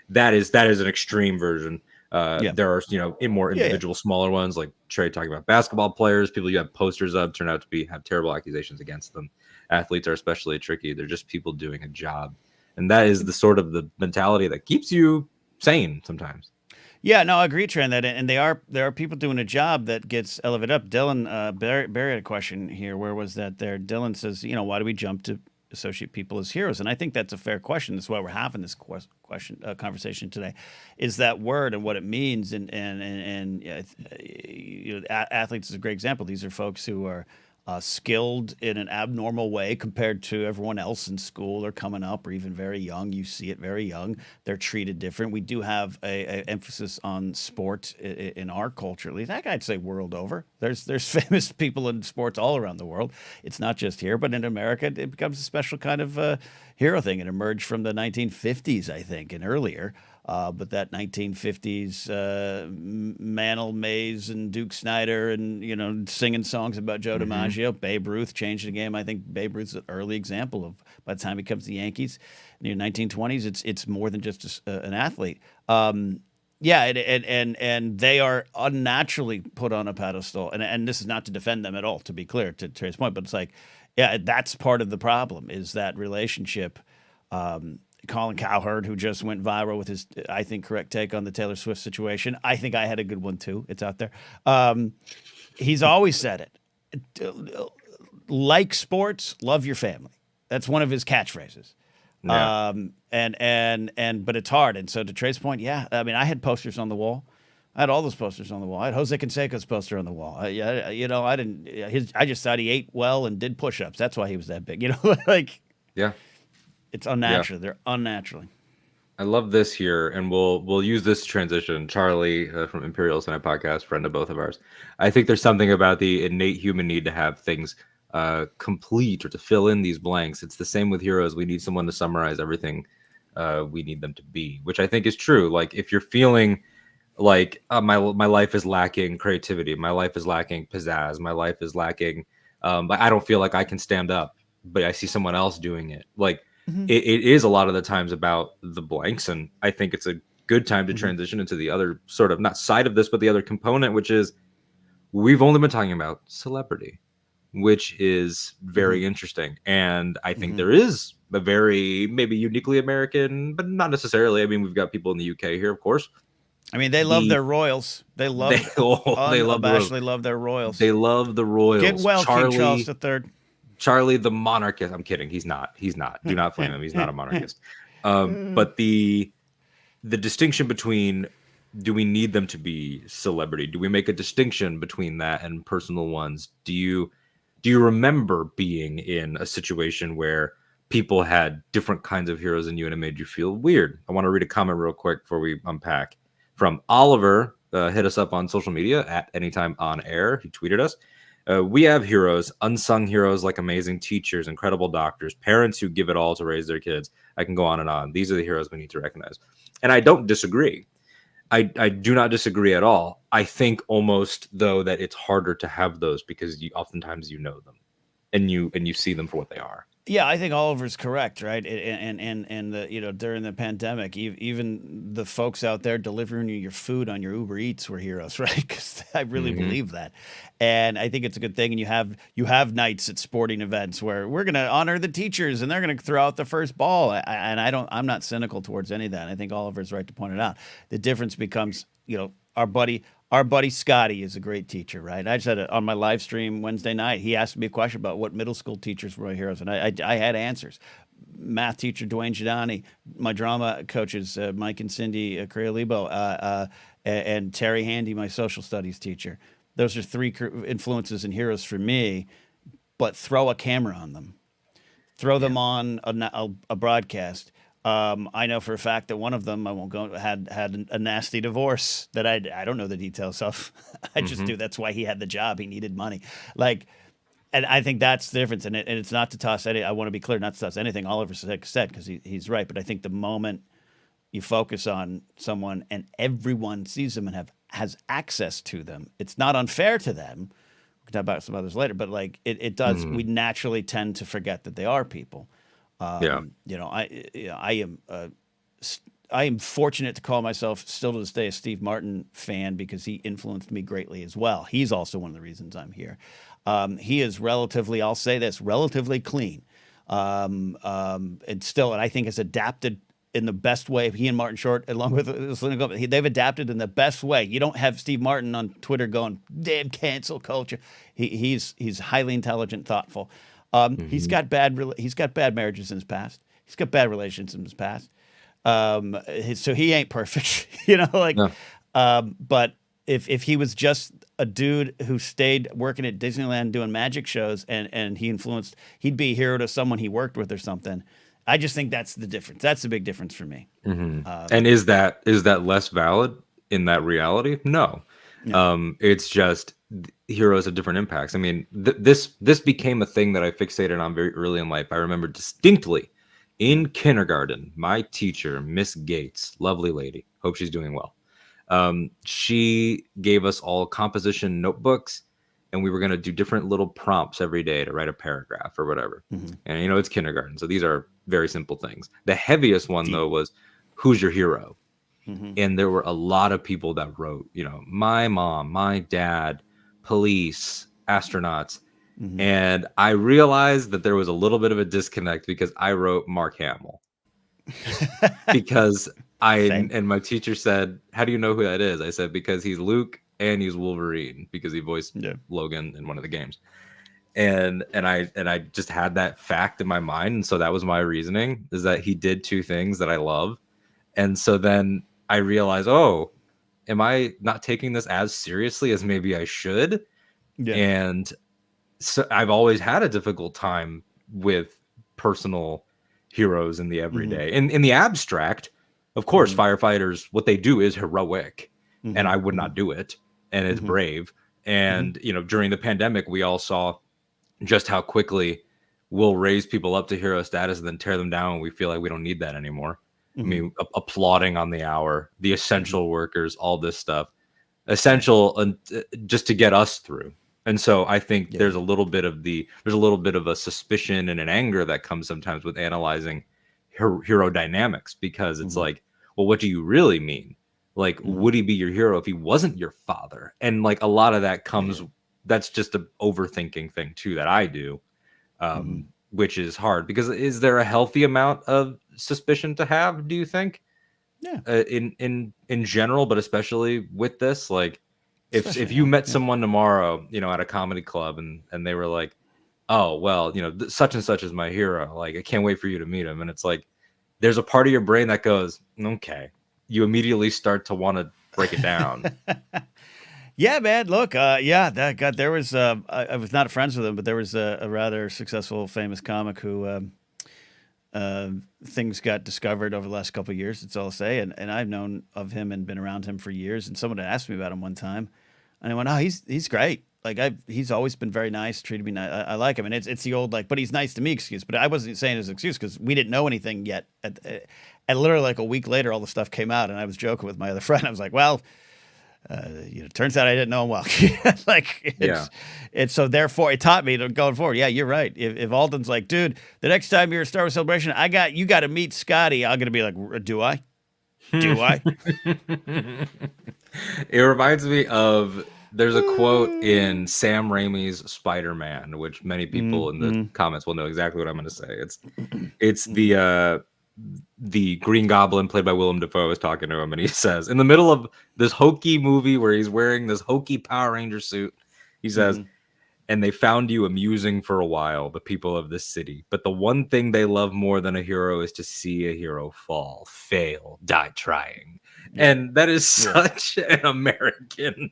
that is an extreme version. There are more individual smaller ones, like Trey talking about basketball players, people you have posters of turn out to have terrible accusations against them. Athletes are especially tricky. They're just people doing a job, and that is the sort of the mentality that keeps you sane sometimes. Yeah, no, I agree, Trey, on that. And there are people doing a job that gets elevated up. Dylan Barry had a question here. Where was that there? Dylan says, why do we jump to associate people as heroes? And I think that's a fair question. That's why we're having this conversation today, is that word and what it means. And athletes is a great example. These are folks who are skilled in an abnormal way compared to everyone else in school or coming up or even very young. You see it very young. They're treated different. We do have a emphasis on sport in our culture, at least. I'd say world over. There's famous people in sports all around the world. It's not just here, but in America, it becomes a special kind of hero thing. It emerged from the 1950s, I think, and earlier. But that 1950s Mantle, Mays, and Duke Snyder, and singing songs about Joe DiMaggio, Babe Ruth changed the game. I think Babe Ruth's an early example of by the time he comes to the Yankees in the 1920s, it's more than just an athlete. Yeah, and they are unnaturally put on a pedestal, and this is not to defend them at all, to be clear, to Trey's point, but it's like, yeah, that's part of the problem is that relationship. Colin Cowherd, who just went viral with his, I think, correct take on the Taylor Swift situation. I think I had a good one too. It's out there. He's always said it. Like sports, love your family. That's one of his catchphrases. Yeah. But it's hard. And so to Trey's point, yeah, I mean, I had posters on the wall. I had all those posters on the wall. I had Jose Canseco's poster on the wall. I just thought he ate well and did push-ups. That's why he was that big. Like. Yeah. It's unnatural. Yeah. They're unnaturally. I love this here, and we'll use this transition. Charlie from Imperial Senate podcast, friend of both of ours. I think there's something about the innate human need to have things complete or to fill in these blanks. It's the same with heroes. We need someone to summarize everything we need them to be, which I think is true. Like if you're feeling like my life is lacking creativity, my life is lacking pizzazz, my life is lacking, I don't feel like I can stand up, but I see someone else doing it. Like. Mm-hmm. It is a lot of the times about the blanks, and I think it's a good time to transition into the other sort of not side of this, but the other component, which is we've only been talking about celebrity, which is very interesting. And I think there is a very maybe uniquely American, but not necessarily. I mean, we've got people in the UK here, of course. I mean, they love their royals. They unabashedly love their royals. They love the royals. Get well, King Charles III. Charlie the monarchist. I'm kidding. He's not. Do not flame him. He's not a monarchist. But the distinction between, do we need them to be celebrity? Do we make a distinction between that and personal ones? Do you remember being in a situation where people had different kinds of heroes than you and it made you feel weird? I want to read a comment real quick before we unpack. From Oliver, hit us up on social media at Anytime On Air. He tweeted us. We have heroes, unsung heroes like amazing teachers, incredible doctors, parents who give it all to raise their kids. I can go on and on. These are the heroes we need to recognize. And I don't disagree. I do not disagree at all. I think almost, though, that it's harder to have those because oftentimes you know them and you see them for what they are. Yeah, I think Oliver's correct, right? And the during the pandemic, even the folks out there delivering you your food on your Uber Eats were heroes, right? Because I really believe that, and I think it's a good thing. And you have nights at sporting events where we're going to honor the teachers, and they're going to throw out the first ball. I'm not cynical towards any of that. I think Oliver's right to point it out. The difference becomes, our buddy Scotty is a great teacher, right? I just had on my live stream Wednesday night. He asked me a question about what middle school teachers were my heroes, and I had answers. Math teacher Dwayne Giordani, my drama coaches Mike and Cindy Creolibo, and Terry Handy, my social studies teacher. Those are three influences and heroes for me. But throw a camera on them, throw them on a broadcast. I know for a fact that one of them, I won't go, had a nasty divorce that I don't know the details of. I just do. That's why he had the job. He needed money. And I think that's the difference. And it's not to toss I want to be clear, not to toss anything Oliver said because he's right. But I think the moment you focus on someone and everyone sees them and has access to them, it's not unfair to them. We can talk about some others later, but it does. We naturally tend to forget that they are people. I am fortunate to call myself still to this day a Steve Martin fan because he influenced me greatly as well. He's also one of the reasons I'm here. He is relatively clean, and I think has adapted in the best way. He and Martin Short, along with they've adapted in the best way. You don't have Steve Martin on Twitter going, "Damn cancel culture." He's highly intelligent, thoughtful. He's got bad marriages in his past. He's got bad relations in his past. So he ain't perfect, No. But if he was just a dude who stayed working at Disneyland doing magic shows, and he'd be a hero to someone he worked with or something. I just think that's the difference. That's the big difference for me. And is that less valid in that reality? No. Yeah. It's just heroes have different impacts. I mean, this became a thing that I fixated on very early in life. I remember distinctly in kindergarten, my teacher, Miss Gates, lovely lady, hope she's doing well. She gave us all composition notebooks, and we were going to do different little prompts every day to write a paragraph or whatever. Mm-hmm. And it's kindergarten, so these are very simple things. The heaviest one Deep. though was, who's your hero? Mm-hmm. And there were a lot of people that wrote, my mom, my dad, police, astronauts. Mm-hmm. And I realized that there was a little bit of a disconnect because I wrote Mark Hamill. Because Same. and my teacher said, how do you know who that is? I said, because he's Luke and he's Wolverine, because he voiced Logan in one of the games. And I just had that fact in my mind. And so that was my reasoning, is that he did two things that I love. And so then I realized, oh, am I not taking this as seriously as maybe I should? Yeah. And so I've always had a difficult time with personal heroes in the everyday. In the abstract, of course, firefighters, what they do is heroic, and I would not do it, and it's brave. And during the pandemic, we all saw just how quickly we'll raise people up to hero status and then tear them down when we feel like we don't need that anymore. I mean, applauding on the hour, the essential workers, all this stuff, essential just to get us through. And so I think there's a little bit of a suspicion and an anger that comes sometimes with analyzing hero dynamics, because it's like, well, what do you really mean? Like, would he be your hero if he wasn't your father? And like a lot of that comes, that's just an overthinking thing too that I do, which is hard, because is there a healthy amount of suspicion to have, do you think? Yeah. In general, but especially with this, like, if you met someone tomorrow, at a comedy club, and they were like, oh, well, such and such is my hero, like, I can't wait for you to meet him. And it's like, there's a part of your brain that goes, okay. You immediately start to want to break it down. Yeah, man. Look, there was. I was not friends with him, but there was a rather successful, famous comic who things got discovered over the last couple of years. That's all I'll say. And I've known of him and been around him for years. And someone had asked me about him one time, and I went, "Oh, he's great. Like he's always been very nice, treated me nice. I like him." And it's the old like, but he's nice to me excuse. But I wasn't saying his excuse because we didn't know anything yet. And literally like a week later, all the stuff came out, and I was joking with my other friend. I was like, "Well, turns out I didn't know him well." Like, it's so therefore it taught me to going forward. Yeah, you're right. If Alden's like, dude, the next time you're at Star Wars Celebration, you got to meet Scotty. I'm gonna be like, do I? Do I? It reminds me of, there's a quote in Sam Raimi's Spider-Man, which many people in the comments will know exactly what I'm going to say. It's the Green Goblin, played by Willem Dafoe, is talking to him, and he says, in the middle of this hokey movie where he's wearing this hokey Power Ranger suit, he says, and they found you amusing for a while, the people of this city. But the one thing they love more than a hero is to see a hero fall, fail, die trying. Yeah. And that is such an American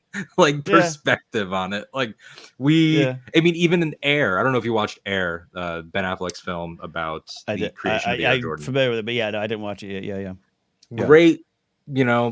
perspective on it. Like I mean, even in Air, I don't know if you watched Air, Ben Affleck's film about the creation of the Air Jordan. I'm familiar with it, but no, I didn't watch it yet. Yeah. Great,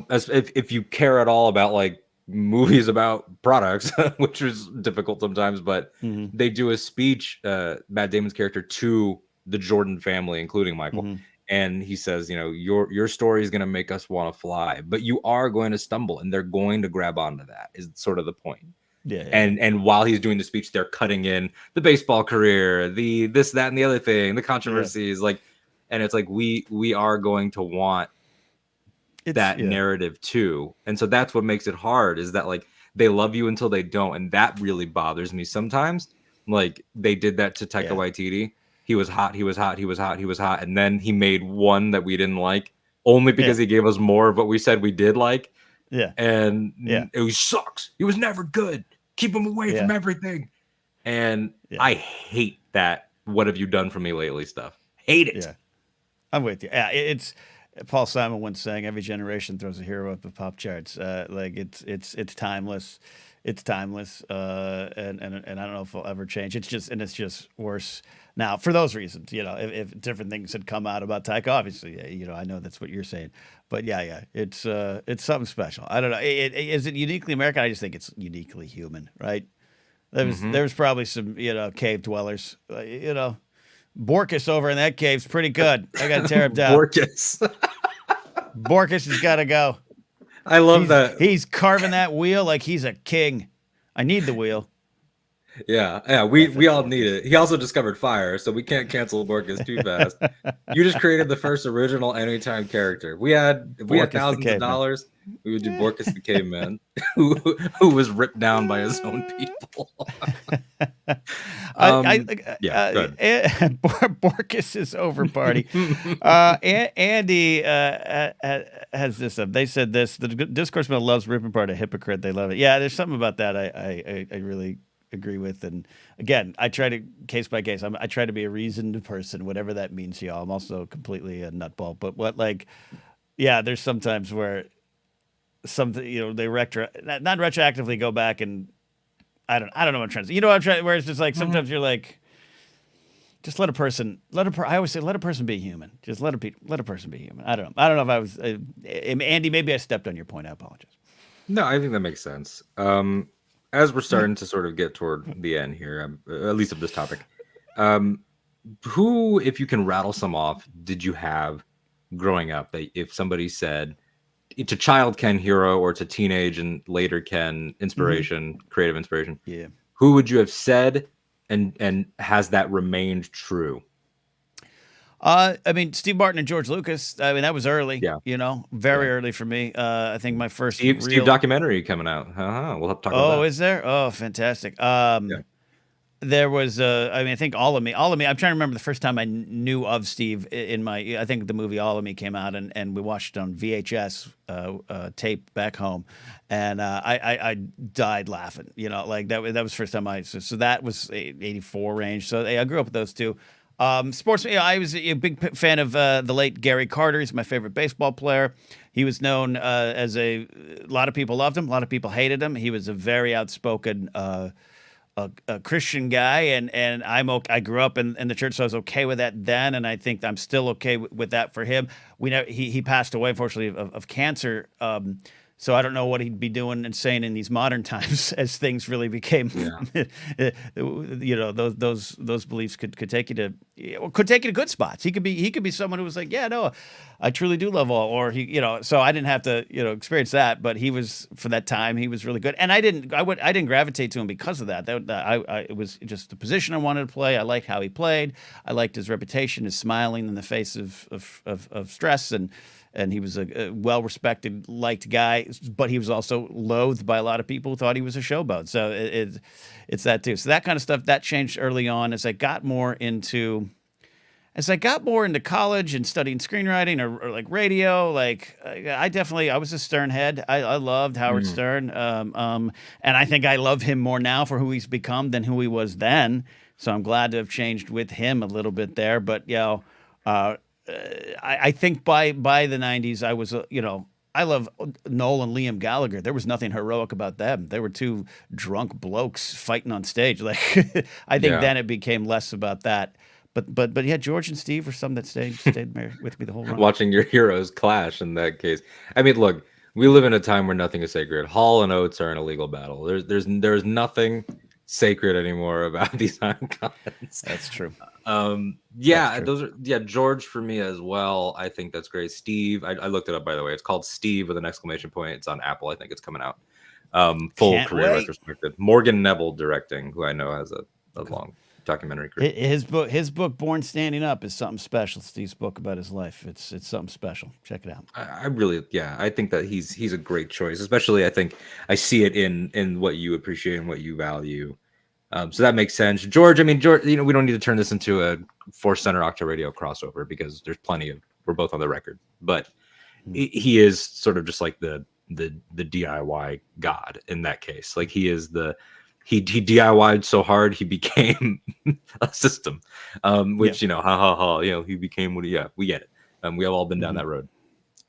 as if you care at all about like movies about products, which is difficult sometimes, but they do a speech, Matt Damon's character, to the Jordan family, including Michael, and he says, your story is going to make us want to fly, but you are going to stumble, and they're going to grab onto that, is sort of the point. And while he's doing the speech, they're cutting in the baseball career, the this, that, and the other thing, the controversies, like, and it's like we are going to want that narrative too. And so that's what makes it hard, is that like they love you until they don't, and that really bothers me sometimes. Like they did that to Taika Waititi. He was hot, and then he made one that we didn't like only because he gave us more of what we said we did like. And it sucks. He was never good. Keep him away from everything. And I hate that "what have you done for me lately" stuff. Hate it. I'm with you. It's Paul Simon once saying, every generation throws a hero up the pop charts. Like it's timeless. it's timeless, and I don't know if it'll ever change. It's just worse now for those reasons. If different things had come out about Taika, obviously, I know that's what you're saying, but yeah, it's something special. I don't know. Is it uniquely American? I just think it's uniquely human, right? There was probably some cave dwellers, Borkus over in that cave's pretty good. I got to tear him down. Borkus. Borkus has got to go. I love that. He's carving that wheel like he's a king. I need the wheel. Yeah. We all need it. He also discovered fire, so we can't cancel Borkus too fast. You just created the first original Anytime character. If we had thousands of dollars, we would do Borkus the caveman, who was ripped down by his own people. Borkus is over party. Andy has this up. They said this: the discourse mill loves ripping apart a hypocrite. They love it. Yeah, there's something about that I really agree with. And again, I try to case by case. I try to be a reasoned person, whatever that means to y'all. I'm also completely a nutball. But there's sometimes where something they not retroactively go back and I don't know what I'm trying to say. You know what I'm trying, where it's just like sometimes you're like, just let a person I always say let a person be human. Just let a person be human. I don't know if I was Andy, maybe I stepped on your point. I apologize. No, I think that makes sense. As we're starting to sort of get toward the end here, at least of this topic, who, if you can rattle some off, did you have growing up that if somebody said to child Ken hero or to teenage and later Ken inspiration, creative inspiration, who would you have said and has that remained true? I mean, Steve Martin and George Lucas. I mean, that was early. Very early for me. I think my first Steve documentary coming out. We'll have to talk about that. Oh, is there? Oh, fantastic. There was, I think All of Me. I'm trying to remember the first time I knew of Steve I think the movie All of Me came out and we watched it on VHS tape back home. And I died laughing, like that was the first time so that was 84 range. So I grew up with those two. Sports. I was a big fan of the late Gary Carter. He's my favorite baseball player. He was known as a lot of people loved him, a lot of people hated him. He was a very outspoken a Christian guy, and I grew up in the church, so I was okay with that then, and I think I'm still okay with that for him. We know he passed away, unfortunately, of cancer. So I don't know what he'd be doing and saying in these modern times as things really became, those beliefs could take you to good spots. He could be someone who was like, yeah, no, I truly do love all, or so I didn't have to, experience that, but he was, for that time, he was really good. And I didn't gravitate to him because of that. It was just the position I wanted to play. I liked how he played. I liked his reputation, his smiling in the face of stress, and he was a well-respected, liked guy, but he was also loathed by a lot of people who thought he was a showboat. So it's that too. So that kind of stuff, that changed early on as I got more into college and studying screenwriting or like radio. Like I was a Stern head. I loved Howard Stern. And I think I love him more now for who he's become than who he was then. So I'm glad to have changed with him a little bit there. But I think by the 90s, I was, I love Noel and Liam Gallagher. There was nothing heroic about them. They were two drunk blokes fighting on stage. Like, I think then it became less about that. But yeah, George and Steve were some that stayed with me the whole run. Watching your heroes clash in that case. I mean, look, we live in a time where nothing is sacred. Hall and Oates are in a legal battle. There's nothing sacred anymore about these icons. That's true. George for me as well. I think that's great. Steve, I looked it up, by the way. It's called Steve with an exclamation point. It's on Apple. I think it's coming out. Full career retrospective. Morgan Neville directing, who I know has a long documentary career. His book Born Standing Up is something special. Steve's book about his life. It's something special. Check it out. I think that he's a great choice. Especially, I think I see it in what you appreciate and what you value. So that makes sense. George, we don't need to turn this into a Force Center Octa Radio crossover because there's plenty of, we're both on the record, but he is sort of just like the DIY god in that case. Like he DIY'd so hard, he became a system, which, he became what, we get it. We have all been down that road,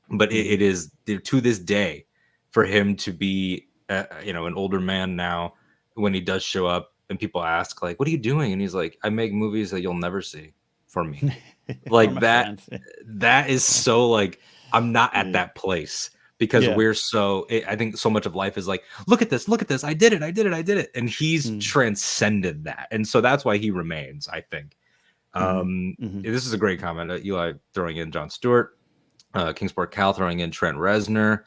but it is to this day for him to be an older man now, when he does show up and people ask like, "What are you doing?" and he's like, "I make movies that you'll never see for me." For Like my that. friends. That is so like I'm not at Yeah. that place because Yeah. we're so. I think so much of life is like, look at this, I did it, and he's Mm. transcended that, and so that's why he remains. I think. Mm-hmm. This is a great comment. Eli throwing in Jon Stewart, Kingsport Cal throwing in Trent Reznor.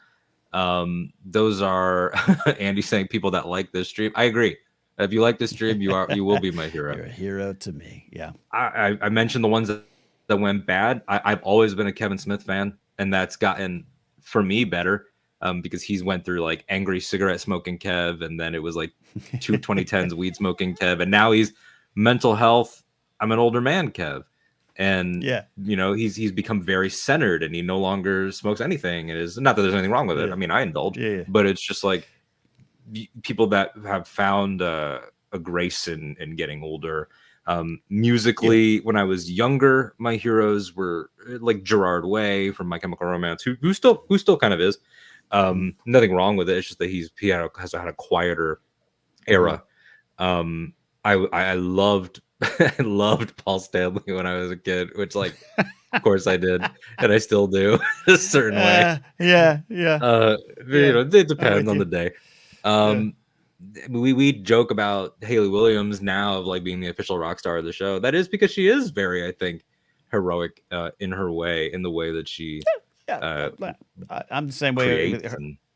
Those are Andy saying people that like this stream. I agree. If you like this stream, you will be my hero. You're a hero to me. Yeah. I mentioned the ones that went bad. I've always been a Kevin Smith fan, and that's gotten for me better because he's went through like angry cigarette smoking Kev, and then it was like 2010s weed smoking Kev, and now he's mental health. I'm an older man, Kev, and Yeah. he's become very centered, and he no longer smokes anything. It is not that there's anything wrong with it. Yeah. I mean, I indulge, Yeah. but it's just like people that have found a grace in getting older. Musically, when I was younger, my heroes were like Gerard Way from My Chemical Romance, who still kind of is. Nothing wrong with it. It's just that has had a quieter era. I loved I loved Paul Stanley when I was a kid, which like of course I did, and I still do a certain way. Yeah. It depends on the day. Yeah. We joke about Haley Williams now of like being the official rock star of the show. That is because she is very, I think, heroic in her way, in the way that she I'm the same way.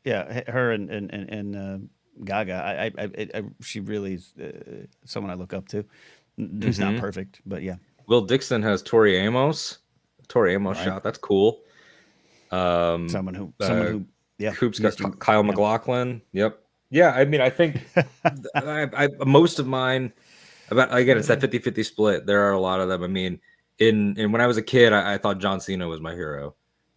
Her and and Gaga. She really is someone I look up to. Who's not perfect, but yeah. Will Dixon has Tori Amos. Right. Shot. That's cool. Someone who Coop's got Kyle MacLachlan. Yep. Yeah, I mean, I think I most of mine it's that 50-50 split. There are a lot of them. I mean, in when I was a kid, I thought John Cena was my hero.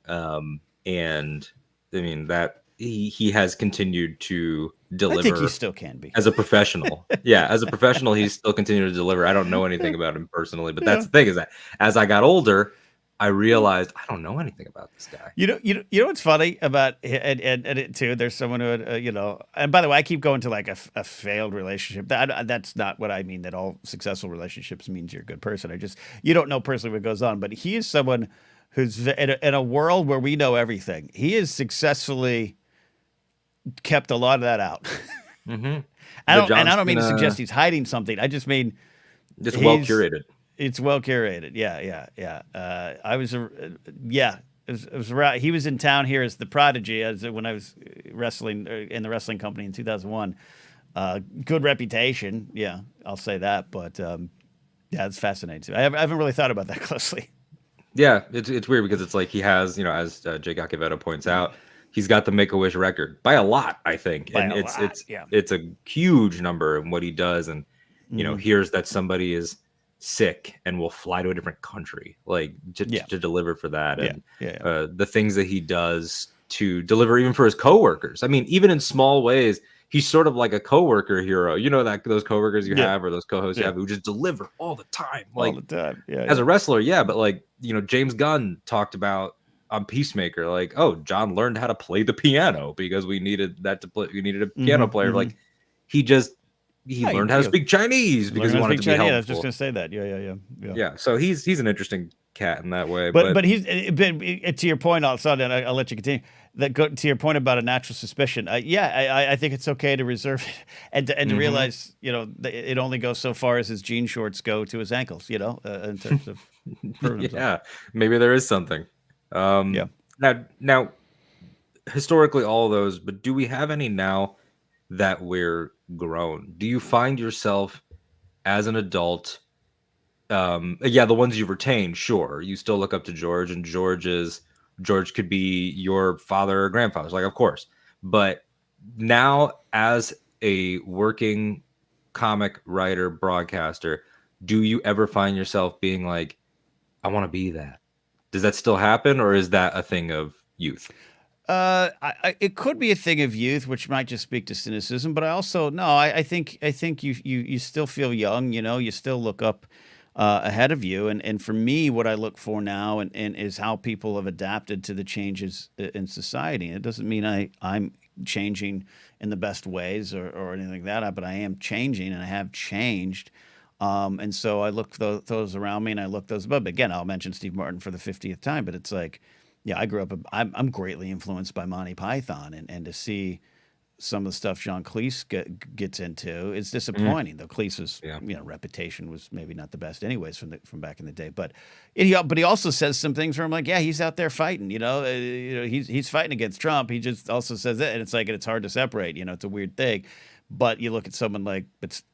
And I mean that he has continued to deliver. I think he still can be as a professional. Yeah, as a professional, he's still continuing to deliver. I don't know anything about him personally, but that's the thing, is that as I got older, I realized I don't know anything about this guy. You know what's funny about and it too. There's someone who and by the way, I keep going to like a failed relationship. That's not what I mean. That all successful relationships means you're a good person. You don't know personally what goes on, but he is someone who's in a world where we know everything. He has successfully kept a lot of that out. I don't mean to suggest he's hiding something. I just mean it's well curated. It's well curated. Yeah. It was around, he was in town here as the Prodigy when I was wrestling in the wrestling company in 2001. Good reputation. Yeah, I'll say that. But it's fascinating too. I haven't really thought about that closely. Yeah, it's weird because it's like he has, as Jake Acavetta points out, he's got the Make-A-Wish record by a lot, I think, it's a huge number in what he does, and hears that somebody is sick and will fly to a different country to deliver for that, and the things that he does to deliver even for his coworkers. I mean, even in small ways, he's sort of like a coworker hero. That those coworkers you have or those co-hosts you have who just deliver all the time, all the time. As a wrestler, but James Gunn talked about on Peacemaker, John learned how to play the piano because we needed that to play. We needed a piano player. He learned how to speak Chinese because he wanted to be helpful. I was just going to say that. Yeah. So he's an interesting cat in that way. But he's to your point. I'll let you continue. To your point about a natural suspicion. I think it's okay to reserve it and to realize it only goes so far as his jean shorts go to his ankles. In terms of maybe there is something. Now, historically, all of those. But do we have any now that we're grown? Do you find yourself as an adult? The ones you've retained, sure. You still look up to George, and George could be your father or grandfather, of course. But now, as a working comic writer, broadcaster, do you ever find yourself being like, I want to be that? Does that still happen, or is that a thing of youth? It could be a thing of youth, which might just speak to cynicism. But I think you still feel young. You still look up ahead of you. And for me, what I look for now and is how people have adapted to the changes in society. It doesn't mean I'm changing in the best ways or anything like that, but I am changing and I have changed. And so I look those around me and I look those above. Again, I'll mention Steve Martin for the 50th time, but it's like, yeah, I grew up, I'm greatly influenced by Monty Python, and to see some of the stuff John Cleese gets into, it's Mm, disappointing. Though Cleese's, yeah. reputation was maybe not the best, anyways, from back in the day. But he also says some things where I'm like, yeah, he's out there fighting. He's fighting against Trump. He just also says it, and it's like it's hard to separate. It's a weird thing. But you look at someone like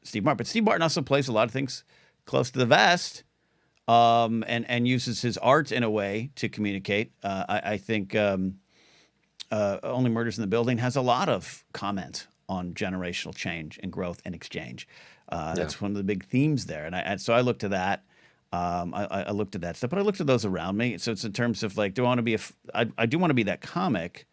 Steve Martin. But Steve Martin also plays a lot of things close to the vest, and uses his art in a way to communicate. I think. Only Murders in the Building has a lot of comment on generational change and growth and exchange. Yeah. That's one of the big themes there, so I looked to that. I looked at that stuff, but I looked at those around me. So it's in terms of like, do I want to be I do want to be that comic,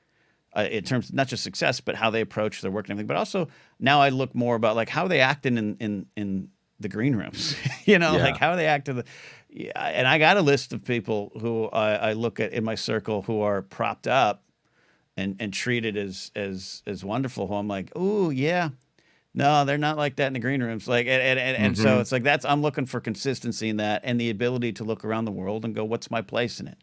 in terms of not just success, but how they approach their work and everything. But also now I look more about like how they acting in the green rooms, like Yeah. how they act in the. Yeah, and I got a list of people who I look at in my circle who are propped up and treated as wonderful. Who I'm like, oh yeah, no, they're not like that in the green rooms. Like, and so Hmm. it's like I'm looking for consistency in that and the ability to look around the world and go, what's my place in it?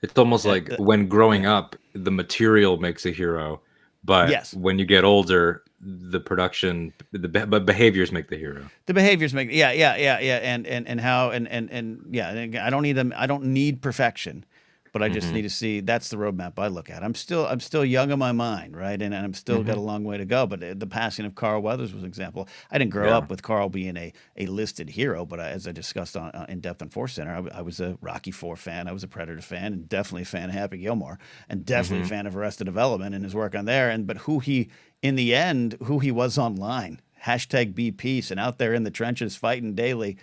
It's almost Uh, like uh, when growing yeah. up, the material makes a hero, but Yes. when you get older, the production, but behaviors make the hero. The behaviors make, yeah, and how, and yeah, and I don't need them. I don't need perfection, but I just Hmm. need to see. That's the roadmap I look at. I'm still young in my mind, right, and I'm still got Hmm. a long way to go. But the passing of Carl Weathers was an example. I didn't grow Yeah. up with Carl being a listed hero, but as I discussed in depth on Force Center, I was a Rocky Four fan. I was a Predator fan, and definitely a fan of Happy Gilmore, and definitely a Hmm. fan of Arrested Development and his work on there. But in the end, who he was online. Hashtag be peace, and out there in the trenches fighting daily,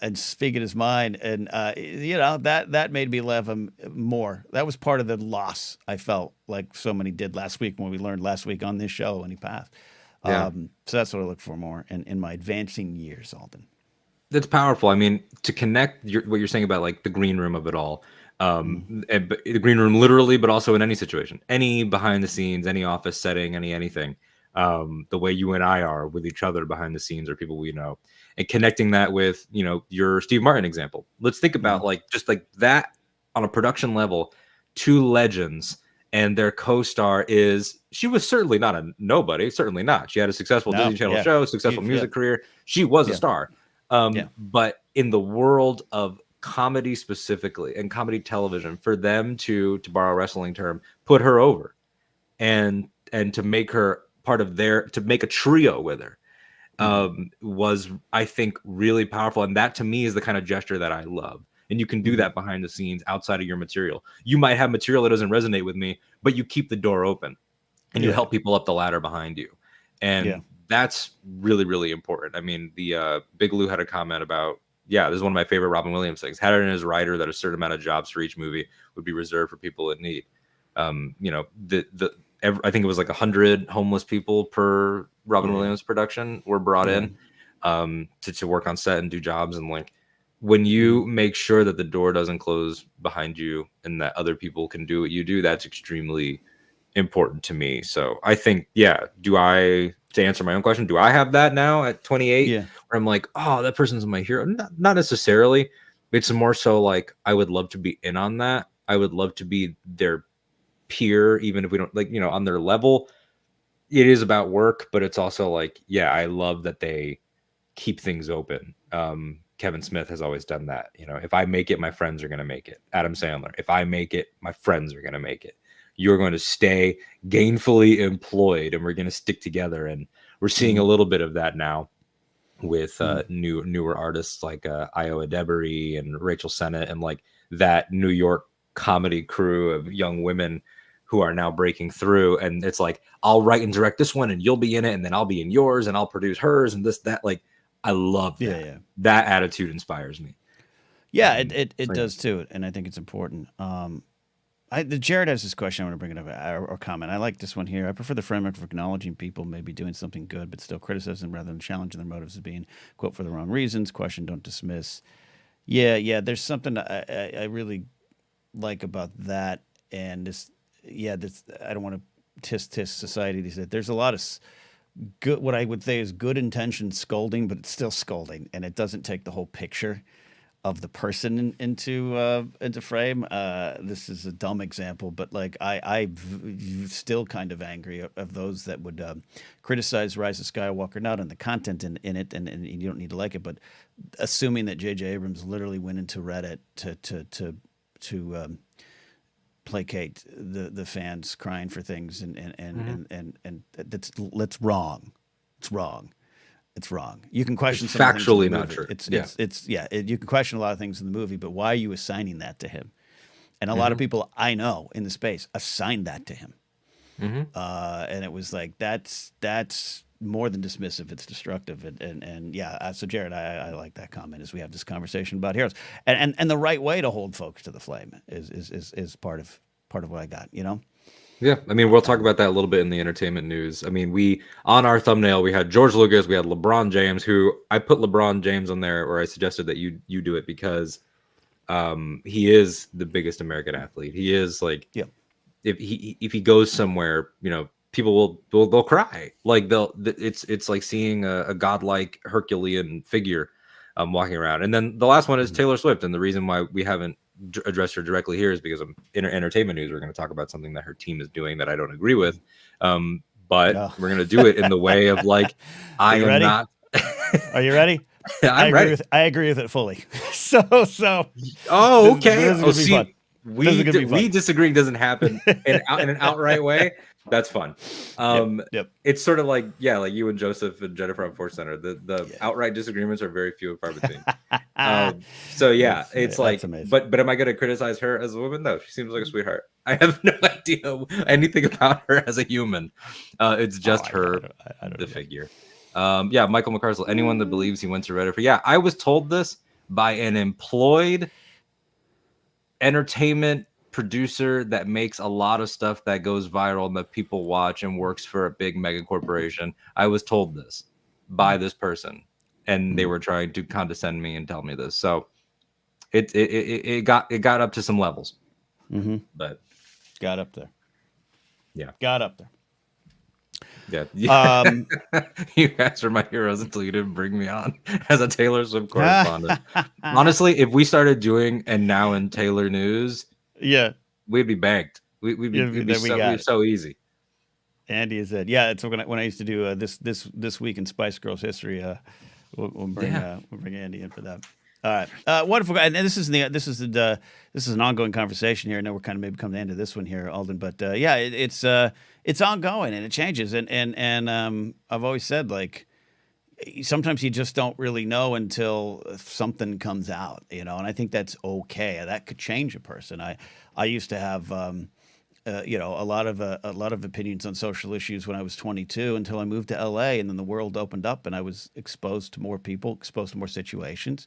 and speaking his mind, and that made me love him more. That was part of the loss I felt like so many did last week when we learned last week on this show when he passed. Yeah. So that's what I look for more in my advancing years, Alden. That's powerful. I mean, to connect what you're saying about like the green room of it all, Mm. the green room literally, but also in any situation, any behind the scenes, any office setting, anything, the way you and I are with each other behind the scenes or people we know, and connecting that with your Steve Martin example. Let's think about Mm. like just like that on a production level, two legends. And their co-star she was certainly not a nobody, certainly not. She had a successful Disney No, Channel yeah, show, successful huge, yeah, music career. She was a yeah, star. yeah. But in the world of comedy specifically and comedy television, for them to borrow a wrestling term, put her over and to make her part of to make a trio with her, Hmm. was, I think, really powerful. And that to me is the kind of gesture that I love. And you can do Hmm. that behind the scenes outside of your material. You might have material that doesn't resonate with me, but you keep the door open and you Yeah, help people up the ladder behind you. yeah. And that's really, really important. I mean, the Big Lou had a comment about, yeah, this is one of my favorite Robin Williams things. Had it in his writer that a certain amount of jobs for each movie would be reserved for people in need. I think it was like 100 homeless people per Robin Yeah, Williams production were brought yeah. in, to work on set and do jobs. And like when Hmm. you make sure that the door doesn't close behind you and that other people can do what you do, that's extremely important to me. So I think, yeah, to answer my own question, do I have that now at 28 Yeah, where I'm like, oh, that person's my hero? Not necessarily. It's more so like I would love to be in on that. I would love to be their peer, even if we don't like, on their level. It is about work, but it's also like, yeah, I love that they keep things open. Kevin Smith has always done that. If I make it, my friends are going to make it. Adam Sandler, if I make it, my friends are going to make it. You're going to stay gainfully employed, and we're going to stick together. And we're seeing a hmm, little bit of that now with hmm, newer artists like Iowa Debris and Rachel Sennett, and like that New York comedy crew of young women who are now breaking through. And it's like, I'll write and direct this one and you'll be in it, and then I'll be in yours and I'll produce hers and this, that. Like, I love yeah, that. yeah. That attitude inspires me. Yeah, it So yeah. does too, and I think it's important. The Jared has this question. I want to bring it up or comment. I like this one here. I prefer the framework of acknowledging people maybe doing something good, but still criticizing rather than challenging their motives as being quote for the wrong reasons. Question, don't dismiss. Yeah, yeah. There's something I really like about that, and this. Yeah, this. I don't want to tisk tisk society these days. There's a lot of good, what I would say is good intentioned scolding, but it's still scolding, and it doesn't take the whole picture of the person into frame. This is a dumb example, but like still kind of angry of those that would criticize Rise of Skywalker, not on the content in it, and you don't need to like it, but assuming that J.J. Abrams literally went into Reddit to placate the fans crying for things, and that's wrong. It's wrong. It's wrong. You can question It's some of the things in factually the not movie. true. You can question a lot of things in the movie, but why are you assigning that to him? And a lot of people I know in the space assigned that to him. And it was like that's more than dismissive. It's destructive. And yeah. So Jared, I like that comment as we have this conversation about heroes, and the right way to hold folks to the flame is part of what I got. You know. Yeah, I mean, we'll talk about that a little bit in the entertainment news. I mean, we on our thumbnail we had George Lucas, we had LeBron James, who I put LeBron James on there, or I suggested that you do it because he is the biggest American athlete. He is like, if he goes somewhere, you know, people they'll cry. Like it's like seeing a godlike Herculean figure walking around. And then the last one is Taylor Swift, and the reason why we haven't addressed her directly here is because of entertainment news. We're going to talk about something that her team is doing that I don't agree with, but we're going to do it in the way of like, I am ready? not. Are you ready? I'm ready. I agree with it fully. So. Oh, okay. We disagreeing doesn't happen in an outright way. That's fun. Yep. It's sort of like you and Joseph and Jennifer on Force Center. The outright disagreements are very few and far between. So yeah, it's like, but am I going to criticize her as a woman? No, she seems like a sweetheart. I have no idea anything about her as a human. It's just the figure. Michael McCarcel. Anyone that believes he went to Reddit for I was told this by an employed entertainment producer that makes a lot of stuff that goes viral and that people watch and works for a big mega corporation. I was told this by this person, and they were trying to condescend me and tell me this. So it got up to some levels, but got up there. Yeah, got up there. Yeah. You guys are my heroes until you didn't bring me on as a Taylor Swift correspondent. Honestly, if we started doing and now in Taylor news, we'd be banked. We'd be so easy. Andy said, it's when I used to do this week in Spice Girls history. We'll bring Andy in for that. All right, wonderful. And this is an ongoing conversation here. I know we're kind of maybe coming to the end of this one here, Alden, but it's ongoing and it changes. And I've always said, like, sometimes you just don't really know until something comes out, you know. And I think that's okay. That could change a person. I used to have a lot of opinions on social issues when I was 22 until I moved to LA, and then the world opened up and I was exposed to more people, exposed to more situations.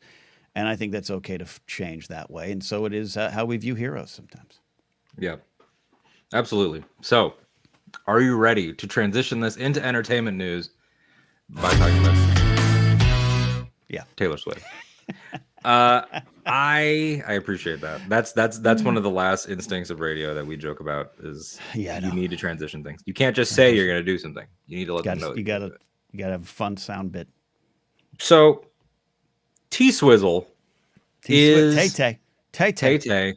And I think that's okay to change that way. And so it is how we view heroes sometimes. Yeah, absolutely. So are you ready to transition this into entertainment news by talking about Taylor Swift? I appreciate that. That's one of the last instincts of radio that we joke about is you need to transition things. You can't just say you're going to do something. You need to let them know. You got to have a fun sound bit. So T-Swizzle is Tay-Tay.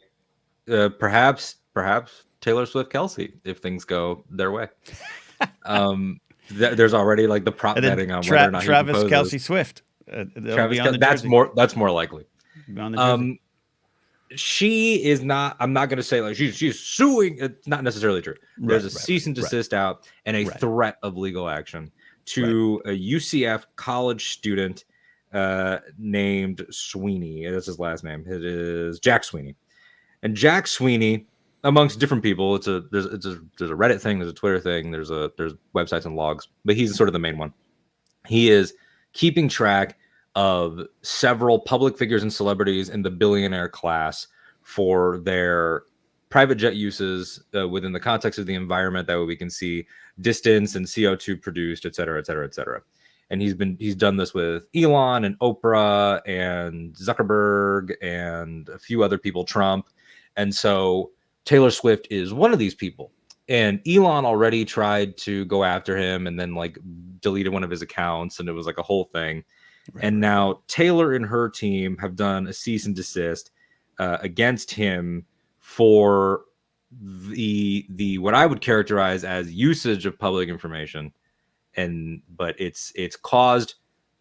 Perhaps Taylor Swift Kelsey if things go their way. There's already like the prop betting on whether or not Travis he Kelsey Swift. That's more likely. She is not. I'm not going to say like she's suing. It's not necessarily true. There's a cease and desist out and a threat of legal action to a UCF college student named Sweeney. That's his last name. It is Jack Sweeney. And Jack Sweeney, amongst different people, there's a Reddit thing, there's a Twitter thing, there's websites and logs, but he's sort of the main one. He is keeping track of several public figures and celebrities in the billionaire class for their private jet uses within the context of the environment. That way we can see distance and CO2 produced, et cetera, et cetera, et cetera. And he's done this with Elon and Oprah and Zuckerberg and a few other people, Trump. And so Taylor Swift is one of these people. And Elon already tried to go after him and then like deleted one of his accounts, and it was like a whole thing. And now Taylor and her team have done a cease and desist against him for the what I would characterize as usage of public information, but it's caused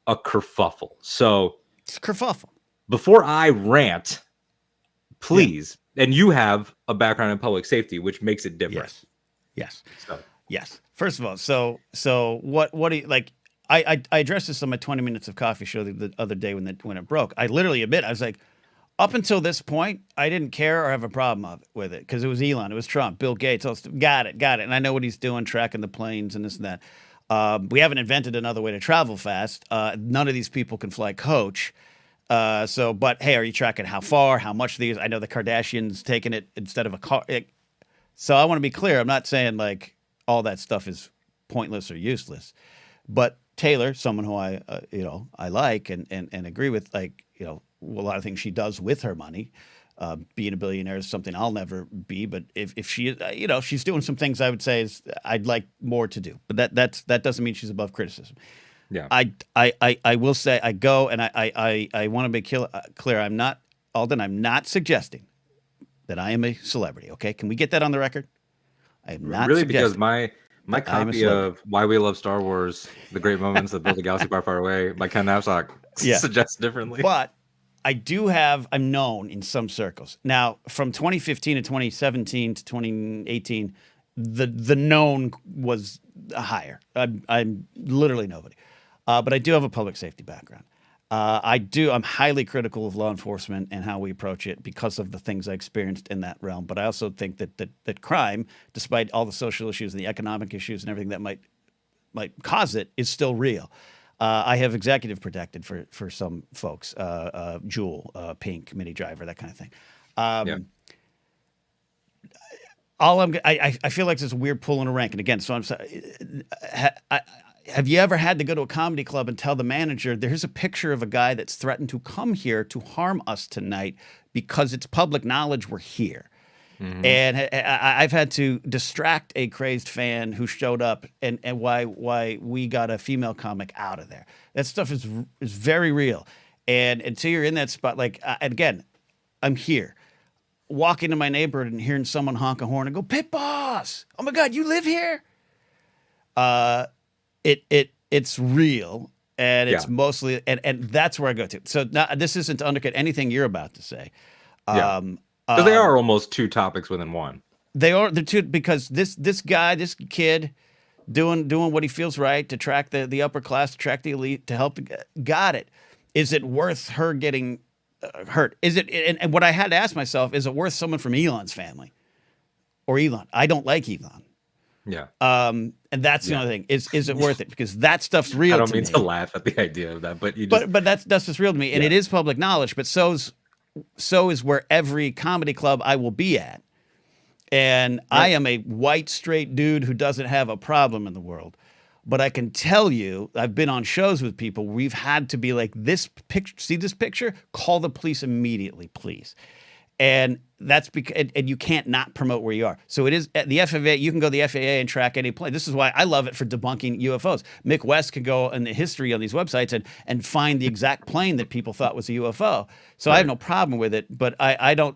a kerfuffle. So it's a kerfuffle. Before I rant, please, and you have a background in public safety, which makes it different. Yes. Yes. First of all, so what do you like? I addressed this on my 20 Minutes of Coffee show the other day when it broke. I literally admit, I was like, up until this point, I didn't care or have a problem with it because it was Elon, it was Trump, Bill Gates. Got it. And I know what he's doing, tracking the planes and this and that. We haven't invented another way to travel fast. None of these people can fly coach. But hey, are you tracking how far, how much these? I know the Kardashians taking it instead of a car. So I want to be clear. I'm not saying like all that stuff is pointless or useless, but Taylor, someone who I like and agree with, like, a lot of things she does with her money. Being a billionaire is something I'll never be, but if she, she's doing some things I would say I'd like more to do, but that doesn't mean she's above criticism. Yeah. I will say I go and I want to be clear. I'm not suggesting that I am a celebrity. Okay. Can we get that on the record? I am not really, because my copy of Why We Love Star Wars, The Great Moments That Built a Galaxy Far, Far Away by Ken Alden suggests differently. But I'm known in some circles. Now, from 2015 to 2017 to 2018, the known was higher. I'm literally nobody. But I do have a public safety background. I'm highly critical of law enforcement and how we approach it because of the things I experienced in that realm. But I also think that crime, despite all the social issues and the economic issues and everything that might cause it, is still real. I have executive protected for some folks, Jewel, Pink, Mini Driver, that kind of thing. I feel like there's a weird pull in a rank. And again, so I'm sorry. Have you ever had to go to a comedy club and tell the manager, there's a picture of a guy that's threatened to come here to harm us tonight because it's public knowledge we're here? Mm-hmm. And I've had to distract a crazed fan who showed up and why we got a female comic out of there. That stuff is very real. And until you're in that spot, like, again, I'm here. Walking to my neighborhood and hearing someone honk a horn and go, Pit Boss! Oh my God, you live here? It's real, and it's mostly, and that's where I go to. So now, this isn't to undercut anything you're about to say. Because they are almost two topics within one. They're two, because this kid doing what he feels right to track the upper class, to track the elite, to help got it. Is it worth her getting hurt? Is it? And what I had to ask myself, is it worth someone from Elon's family or Elon? I don't like Elon. Yeah. And that's the only thing. Is it worth it? Because that stuff's real. I don't mean to laugh at the idea of that, but but that's just real to me, and it is public knowledge. But so is where every comedy club I will be at, and I am a white straight dude who doesn't have a problem in the world. But I can tell you, I've been on shows with people where we've had to be like, this picture, see this picture? Call the police immediately, please. And that's because, and you can't not promote where you are. So it is at the FAA. You can go to the FAA and track any plane. This is why I love it for debunking UFOs. Mick West can go in the history on these websites and find the exact plane that people thought was a UFO. So I have no problem with it. But I don't.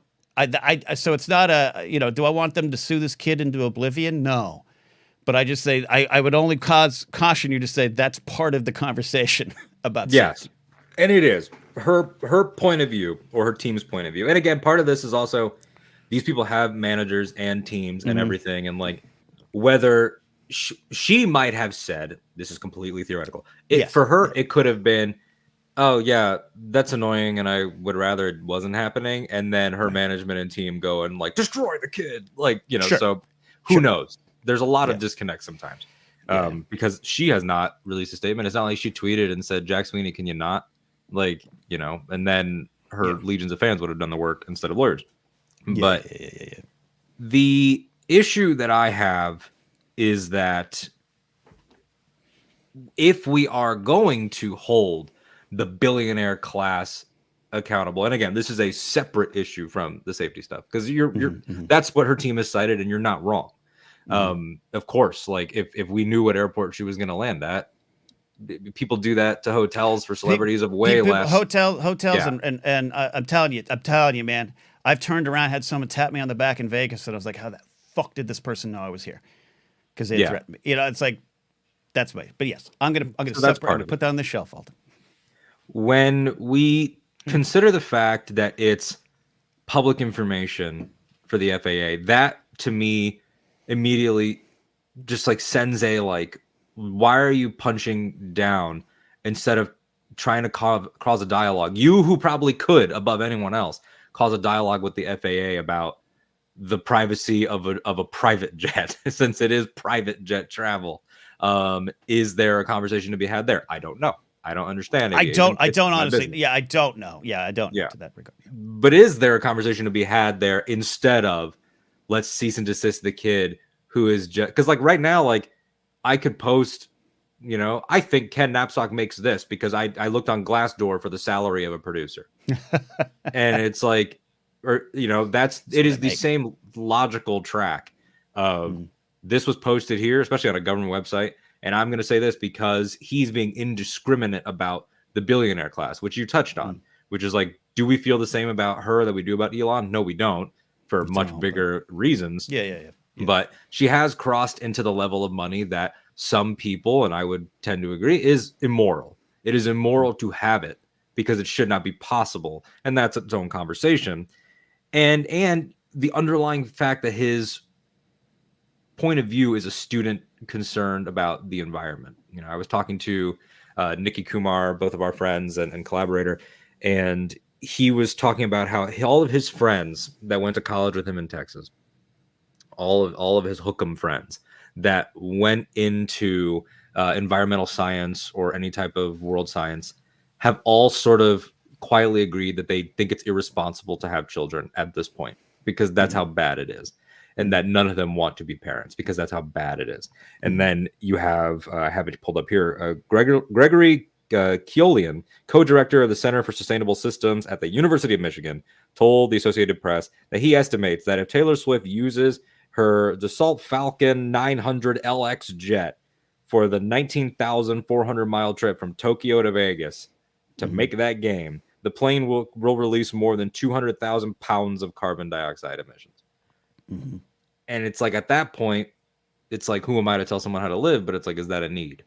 So it's not a, do I want them to sue this kid into oblivion? No. But I just say I would only caution you to say that's part of the conversation about safety. And it is her point of view, or her team's point of view. And again, part of this is also these people have managers and teams and everything. And like, whether she might have said, this is completely theoretical. For her, it could have been, oh yeah, that's annoying, and I would rather it wasn't happening. And then her management and team go and like destroy the kid. Like, so who knows? There's a lot of disconnect sometimes. Because she has not released a statement. It's not like she tweeted and said, Jack Sweeney, can you not? Like, and then her legions of fans would have done the work instead of lawyers. But the issue that I have is that if we are going to hold the billionaire class accountable, and again, this is a separate issue from the safety stuff, because you're that's what her team has cited, and you're not wrong. Of course, like if we knew what airport she was going to land at, people do that to hotels for celebrities of way less. Hotels, and I'm telling you, man. I've turned around, had someone tap me on the back in Vegas, and I was like, "How the fuck did this person know I was here?" Because they threatened me. It's like that's way. But yes, I'm gonna So that's separate. part I'm gonna of put that on the shelf, Alden. When we consider the fact that it's public information for the FAA, that to me immediately just like sends a like, why are you punching down instead of trying to cause a dialogue? You who probably could above anyone else cause a dialogue with the FAA about the privacy of a private jet, since it is private jet travel. Is there a conversation to be had there? I don't know. I don't understand aviation. I don't honestly. Business. Yeah, I don't know. Yeah, I don't know Yeah. to that regard. Yeah. But is there a conversation to be had there instead of let's cease and desist the kid who is just because like right now, like I could post, I think Ken Knapsack makes this because I looked on Glassdoor for the salary of a producer. And it's like, or it is the same logical track of this was posted here, especially on a government website. And I'm going to say this because he's being indiscriminate about the billionaire class, which you touched on, which is like, do we feel the same about her that we do about Elon? No, we don't, for much bigger reasons. Yeah. But she has crossed into the level of money that some people, and I would tend to agree, is immoral. It is immoral to have it because it should not be possible. And that's its own conversation. And the underlying fact that his point of view is a student concerned about the environment. I was talking to Nikki Kumar, both of our friends and collaborator, and he was talking about how all of his friends that went to college with him in Texas, all of his Hookem friends that went into environmental science or any type of world science have all sort of quietly agreed that they think it's irresponsible to have children at this point because that's how bad it is. And that none of them want to be parents because that's how bad it is. And then you have, I have it pulled up here, Gregory Keolian, co-director of the Center for Sustainable Systems at the University of Michigan, told the Associated Press that he estimates that if Taylor Swift uses her Dassault Falcon 900 LX jet for the 19,400 mile trip from Tokyo to Vegas to make that game, the plane will release more than 200,000 pounds of carbon dioxide emissions. And it's like, at that point, it's like, who am I to tell someone how to live? But it's like, is that a need?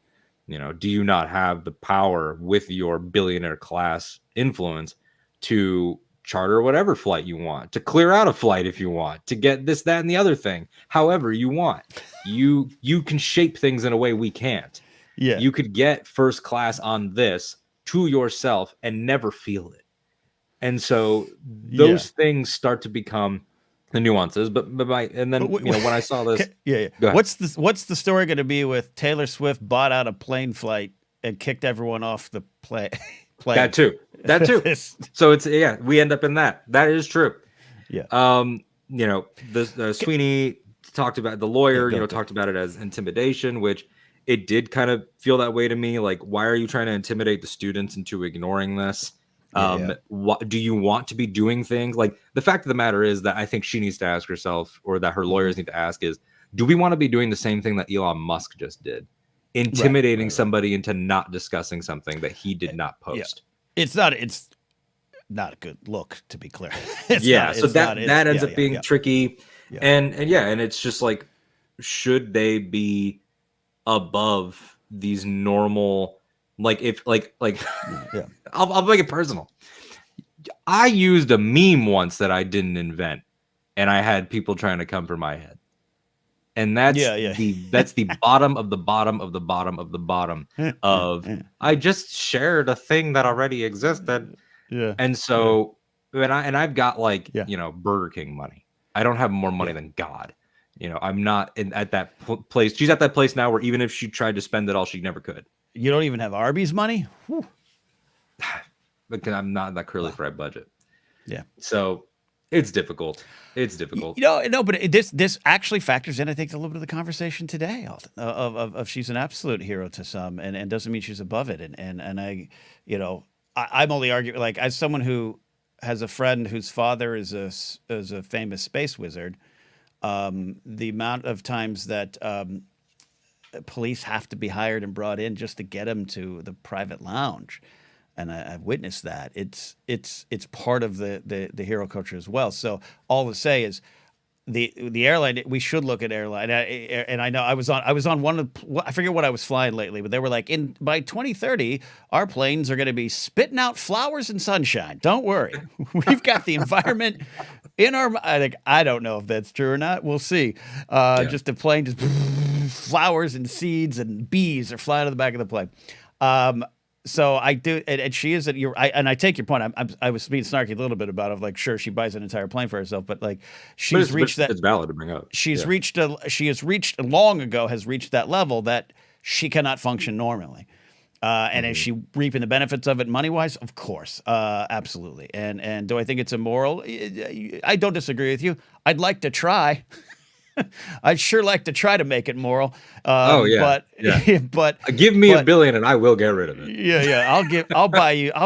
Do you not have the power with your billionaire class influence to charter whatever flight you want, to clear out a flight if you want, to get this, that, and the other thing, however you want? You can shape things in a way we can't. Yeah. You could get first class on this to yourself and never feel it. And so those things start to become the nuances, but when I saw this, what's the story going to be with Taylor Swift bought out a plane flight and kicked everyone off the plane? That too. So it's we end up in that. That is true. Yeah. The Sweeney talked about the lawyer. Talked about it as intimidation, which it did kind of feel that way to me. Like, why are you trying to intimidate the students into ignoring this? What do you want to be doing things? Like, the fact of the matter is that I think she needs to ask herself, or that her lawyers need to ask, is, do we want to be doing the same thing that Elon Musk just did, intimidating somebody into not discussing something that he did not post? It's not a good look, to be clear. So that ends up being tricky. And it's just like, should they be above these normal, I'll make it personal. I used a meme once that I didn't invent, and I had people trying to come for my head. And that's the bottom of the bottom of the bottom of the bottom of I just shared a thing that already existed. Yeah. And so I've got Burger King money. I don't have more money than God. I'm not at that place. She's at that place now where even if she tried to spend it all, she never could. You don't even have Arby's money? Whew. Because I'm not that curly fried budget. Yeah. So it's difficult. But this actually factors in, I think, a little bit of the conversation today of she's an absolute hero to some, and doesn't mean she's above it. And I'm only arguing, like, as someone who has a friend whose father is a famous space wizard. The amount of times that police have to be hired and brought in just to get him to the private lounge, and I've witnessed that. It's part of the hero culture as well. So all to say is the airline, we should look at airline. And I know I was on one of, I forget what I was flying lately, but they were like, by 2030 our planes are going to be spitting out flowers and sunshine. Don't worry, we've got the environment in our. I don't know if that's true or not. We'll see. Just a plane, just flowers and seeds and bees are flying to the back of the plane. So I do, and she is. And I take your point. I was being snarky a little bit about it. Like, sure, she buys an entire plane for herself, but like, she's reached that. It's valid to bring up. She has reached long ago has reached that level that she cannot function normally. And is she reaping the benefits of it money wise? Of course, absolutely. And do I think it's immoral? I don't disagree with you. I'd like to try. I'd sure like to try to make it moral. But give me $1 billion and I will get rid of it. Yeah. I'll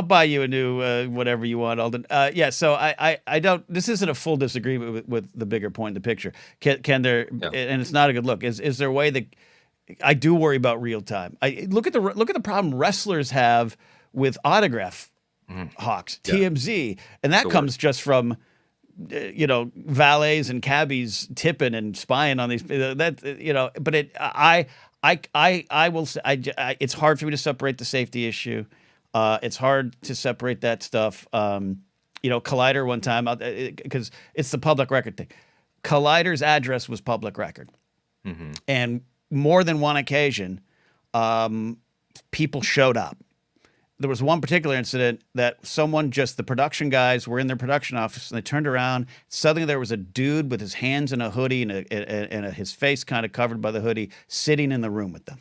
buy you a new whatever you want, Alden. So I don't. This isn't a full disagreement with the bigger point in the picture. Can there? Yeah. And it's not a good look. Is there a way that I do worry about real time? I look at the problem wrestlers have with autograph hawks, TMZ, and that comes just from valets and cabbies tipping and spying on these. But I will say it's hard for me to separate the safety issue. It's hard to separate that stuff. Collider one time, because it's the public record thing. Collider's address was public record, and more than one occasion, people showed up. There was one particular incident that the production guys were in their production office and they turned around. Suddenly there was a dude with his hands in a hoodie and his face kind of covered by the hoodie sitting in the room with them.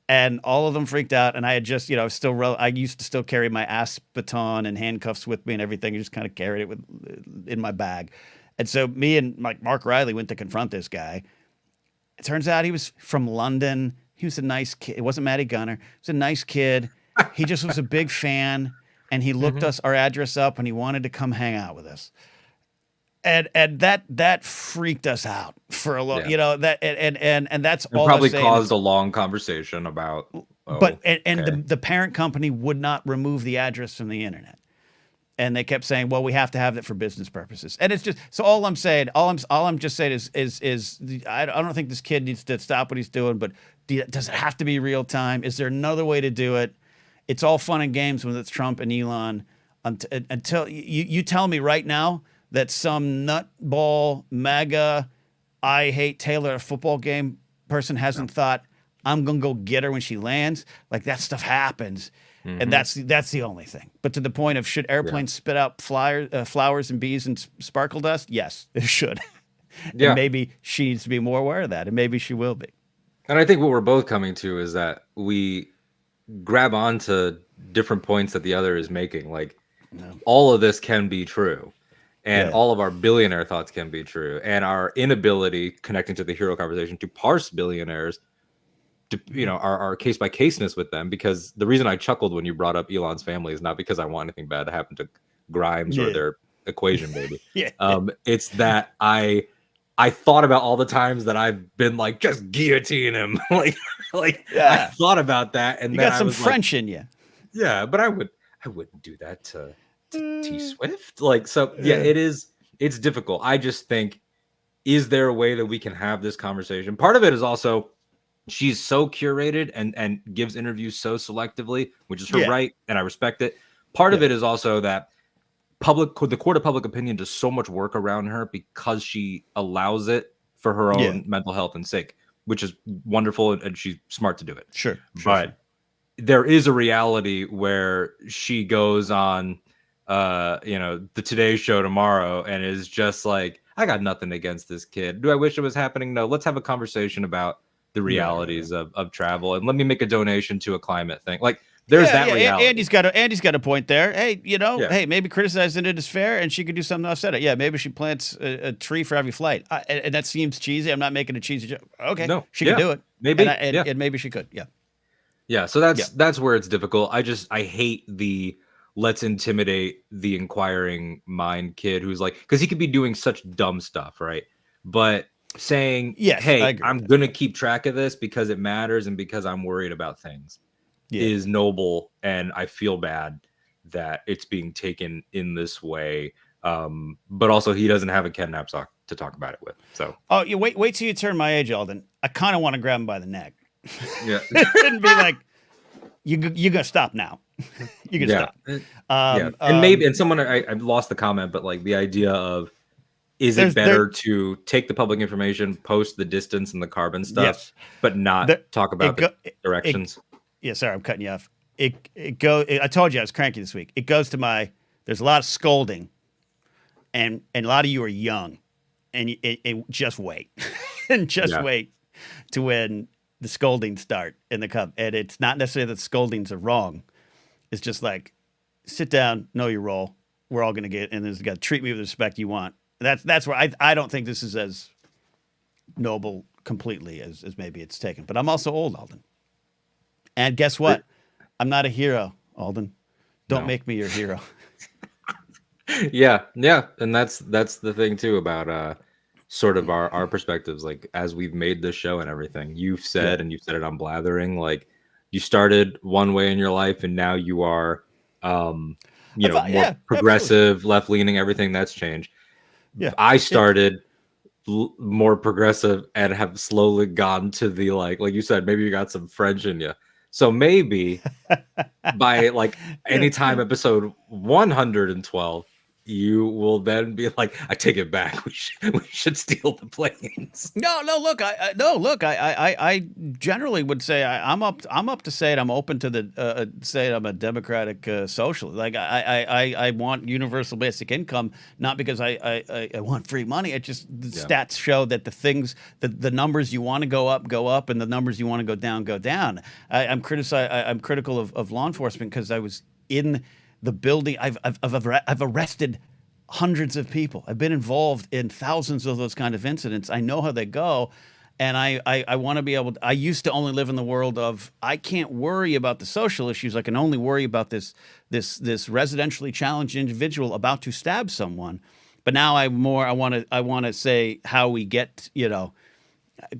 And all of them freaked out. And I had just, I used to still carry my ASP baton and handcuffs with me and everything. I just kind of carried it in my bag. And so me and Mark Riley went to confront this guy. It turns out he was from London. He was a nice kid. It wasn't Matty Gunner. He was a nice kid. He just was a big fan, and he looked our address up, and he wanted to come hang out with us. And that freaked us out for a long, and that's all. Probably caused a long conversation about. The parent company would not remove the address from the internet, and they kept saying, "Well, we have to have it for business purposes." And it's just so all I'm saying is I don't think this kid needs to stop what he's doing, but does it have to be real time? Is there another way to do it? It's all fun and games when it's Trump and Elon until you tell me right now that some nutball, MAGA, I hate Taylor a football game person hasn't thought, I'm going to go get her when she lands. Like, that stuff happens. And that's the only thing. But to the point of, should airplanes spit out flowers and bees and sparkle dust? Yes, it should. And maybe she needs to be more aware of that, and maybe she will be. And I think what we're both coming to is that we grab onto different points that the other is making. Like, all of this can be true, and all of our billionaire thoughts can be true, and our inability, connecting to the hero conversation, to parse billionaires, to our case by caseness with them. Because the reason I chuckled when you brought up Elon's family is not because I want anything bad to happen to Grimes or their equation baby. It's that I thought about all the times that I've been like, just guillotine him. I thought about that, and you got some French in you. Yeah, but I wouldn't do that to T Swift. It's difficult. I just think, is there a way that we can have this conversation? Part of it is also, she's so curated and gives interviews so selectively, which is her right, and I respect it. Part of it is also that the court of public opinion does so much work around her because she allows it for her own mental health and sake, which is wonderful, and she's smart to do it. Sure. But there is a reality where she goes on the Today Show tomorrow and is just like, I got nothing against this kid. Do I wish it was happening? No. Let's have a conversation about the realities of travel, and let me make a donation to a climate thing. Like, there's that reality. Andy's got a point there. Hey, hey, maybe criticizing it is fair, and she could do something to offset it. Yeah, maybe she plants a tree for every flight, and that seems cheesy. I'm not making a cheesy joke. Okay, no, she could do it. Maybe, and maybe she could. Yeah. So that's where it's difficult. I hate the let's intimidate the inquiring mind kid who's like, because he could be doing such dumb stuff, right? but saying, Yes, hey, I'm going to keep track of this because it matters and because I'm worried about things is noble. And I feel bad that it's being taken in this way. But also he doesn't have a Ken Knapsack to talk about it with. So, you wait till you turn my age, Alden. I kind of want to grab him by the neck. Yeah. And be like, you're going to stop now. You can stop. And maybe, and someone, I lost the comment, but like the idea of, is it better to take the public information, post the distance and the carbon stuff, but not talk about the directions? Sorry, I'm cutting you off. I told you I was cranky this week. It goes to there's a lot of scolding, and a lot of you are young, and just wait. And just wait to when the scoldings start in the cup. And it's not necessarily that scoldings are wrong. It's just like, sit down, know your role. We're all going to get, and there's got to treat me with the respect you want. That's where I don't think this is as noble completely as maybe it's taken. But I'm also old, Alden. And guess what? I'm not a hero, Alden. Don't make me your hero. Yeah. And that's the thing too about sort of our perspectives. Like as we've made this show and everything, you've said, and you've said it on Blathering, like you started one way in your life and now you are more progressive, left leaning, everything that's changed. Yeah, I started more progressive and have slowly gone to the like you said, maybe you got some French in you. So maybe by like anytime episode 112, you will then be like, I take it back. We should steal the planes. No. Look, I generally would say I'm up to say it. I'm open to the say I'm a democratic socialist. Like I want universal basic income, not because I want free money. It just stats show that the numbers you want to go up, and the numbers you want to go down. I'm critical of law enforcement because I was in the building. I've arrested hundreds of people. I've been involved in thousands of those kind of incidents. I know how they go, and I want to be able to, I used to only live in the world of, I can't worry about the social issues. I can only worry about this residentially challenged individual about to stab someone. But now I want to say how we get,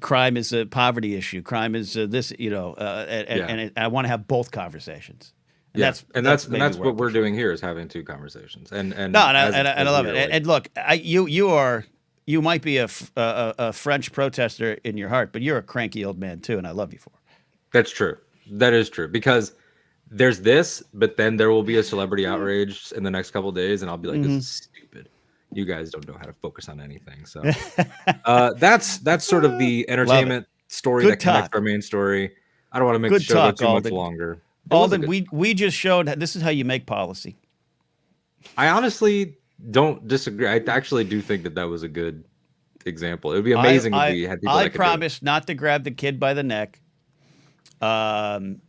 crime is a poverty issue. Crime is this, and I want to have both conversations. And that's what we're doing here is having two conversations. And I love it. And look, you might be a French protester in your heart, but you're a cranky old man too, and I love you for it. That's true. That is true, because there's this, but then there will be a celebrity outrage in the next couple of days, and I'll be like, this is stupid. You guys don't know how to focus on anything. So that's sort of the entertainment story that connects our main story. I don't want to make the show go too much longer. Alden, we just showed this is how you make policy. I honestly don't disagree. I actually do think that was a good example. It would be amazing if we had people. I promise not to grab the kid by the neck. And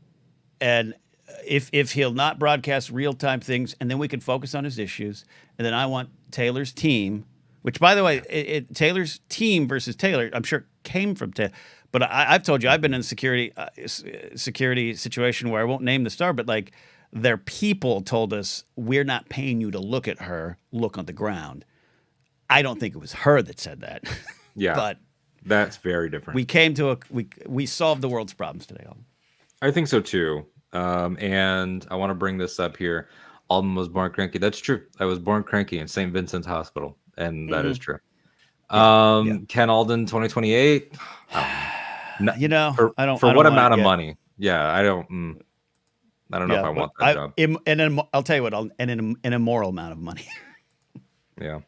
if he'll not broadcast real-time things, and then we can focus on his issues. And then I want Taylor's team, which, by the way, Taylor's team versus Taylor, I'm sure came from Taylor. But I've told you, I've been in a security situation where I won't name the star, but like their people told us, we're not paying you to look at her, look on the ground. I don't think it was her that said that. Yeah, but that's very different. We came to we solved the world's problems today, Alden. I think so too. And I want to bring this up here. Alden was born cranky. That's true. I was born cranky in St. Vincent's Hospital, and that is true. Ken Alden 2028. For what amount of money? Yeah, I don't know if I want that job. I'll tell you what, an immoral amount of money. Yeah.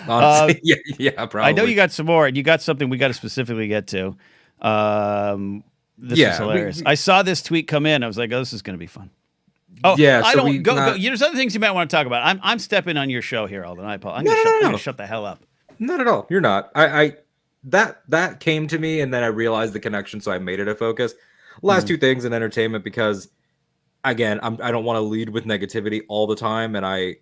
Honestly, yeah, probably. I know you got some more, and you got something we got to specifically get to. This is hilarious. I saw this tweet come in. I was like, "Oh, this is going to be fun." Oh, yeah. I don't go. There's other things you might want to talk about. I'm stepping on your show here, Alden. I apologize. I'm going to shut the hell up. Not at all. You're not. That came to me, and then I realized the connection, so I made it a focus. Last two things in entertainment, because again, I don't want to lead with negativity all the time, and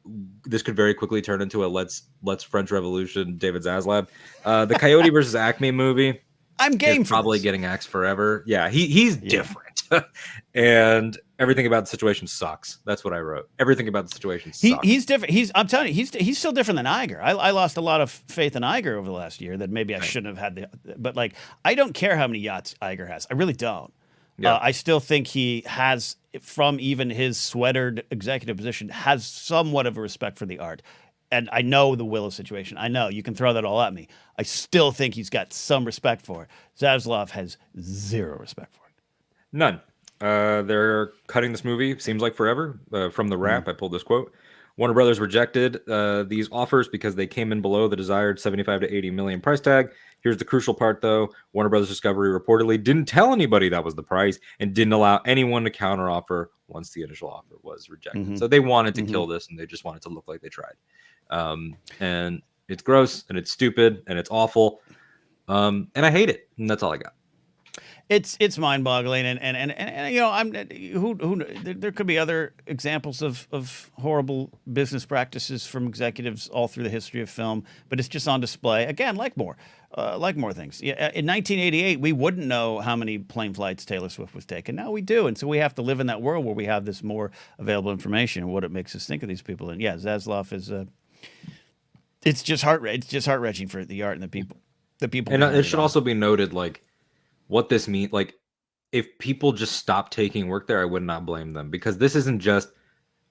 this could very quickly turn into a let's French Revolution David Zaslav. The Coyote versus Acme movie. I'm game for probably this. Getting axed forever. Yeah, he's different, and Everything about the situation sucks. That's what I wrote. Everything about the situation sucks. He's different. I'm telling you, he's still different than Iger. I lost a lot of faith in Iger over the last year that maybe I shouldn't have had but like, I don't care how many yachts Iger has. I really don't. Yeah. I still think he has, from even his sweatered executive position, has somewhat of a respect for the art. And I know the Willow situation. I know you can throw that all at me. I still think he's got some respect for it. Zaslav has zero respect for it. None. They're cutting this movie, seems like forever. From the Wrap, I pulled this quote. Warner Brothers rejected these offers because they came in below the desired 75 to 80 million price tag. Here's the crucial part, though. Warner Brothers Discovery reportedly didn't tell anybody that was the price and didn't allow anyone to counteroffer once the initial offer was rejected. So they wanted to kill this, and they just wanted to look like they tried. And it's gross, and it's stupid, and it's awful. And I hate it, and that's all I got. It's mind-boggling, and you know, there could be other examples of horrible business practices from executives all through the history of film, but it's just on display again, like more things. Yeah, in 1988, we wouldn't know how many plane flights Taylor Swift was taking. Now we do, and so we have to live in that world where we have this more available information and what it makes us think of these people. And yeah, Zaslav is it's just heart-wrenching for the art and the people. And it should also be noted, like, what this means, like, if people just stop taking work there, I would not blame them, because this isn't just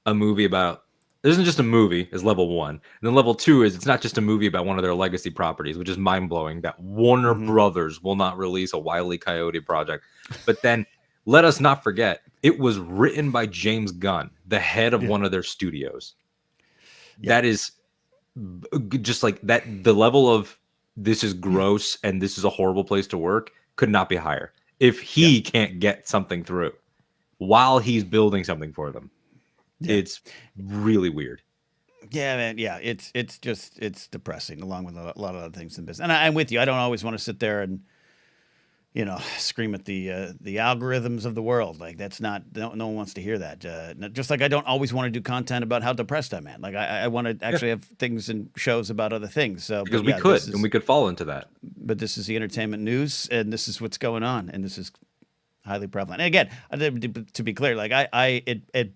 a movie about, this isn't just a movie is level one. And then level two is, it's not just a movie about one of their legacy properties, which is mind blowing that Warner Brothers will not release a Wile E. Coyote project. But then let us not forget, it was written by James Gunn, the head of one of their studios. That is just like that. The level of this is gross and this is a horrible place to work could not be higher. If he can't get something through while he's building something for them, it's really weird. Yeah, man. Yeah, it's depressing, along with a lot of other things in business. And I'm with you. I don't always want to sit there and, you know, scream at the algorithms of the world. Like, that's not, no one wants to hear that. Just like I don't always want to do content about how depressed I'm at. Like, I want to actually have things and shows about other things. So because we could fall into that. But this is the entertainment news, and this is what's going on, and this is highly prevalent. And again, to be clear, like it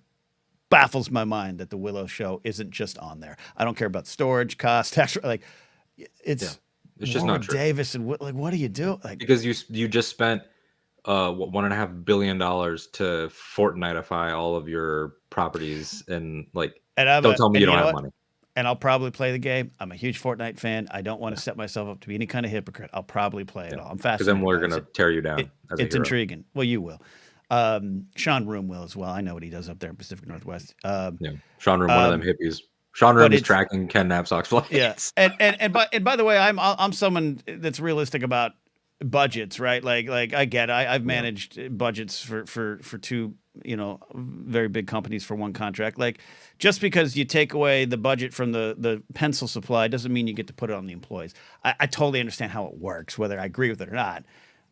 baffles my mind that the Willow show isn't just on there. I don't care about storage cost, tax, like it's. Yeah. It's just not true. Davis and like, what do you do? Like, because you just spent $1.5 billion to Fortniteify all of your properties, and like, don't tell me you don't have money. And I'll probably play the game. I'm a huge Fortnite fan. I don't want to set myself up to be any kind of hypocrite. I'll probably play it all. I'm fascinated. Because then we're gonna tear you down. It's intriguing. Well, you will. Sean Room will as well. I know what he does up there in Pacific Northwest. Sean Room, one of them hippies. Sean Room is tracking Ken Knapsack's flights. Yeah, and by the way, I'm someone that's realistic about budgets, right? Like I get it. I've managed budgets for two, you know, very big companies for one contract. Like, just because you take away the budget from the pencil supply doesn't mean you get to put it on the employees. I totally understand how it works, whether I agree with it or not.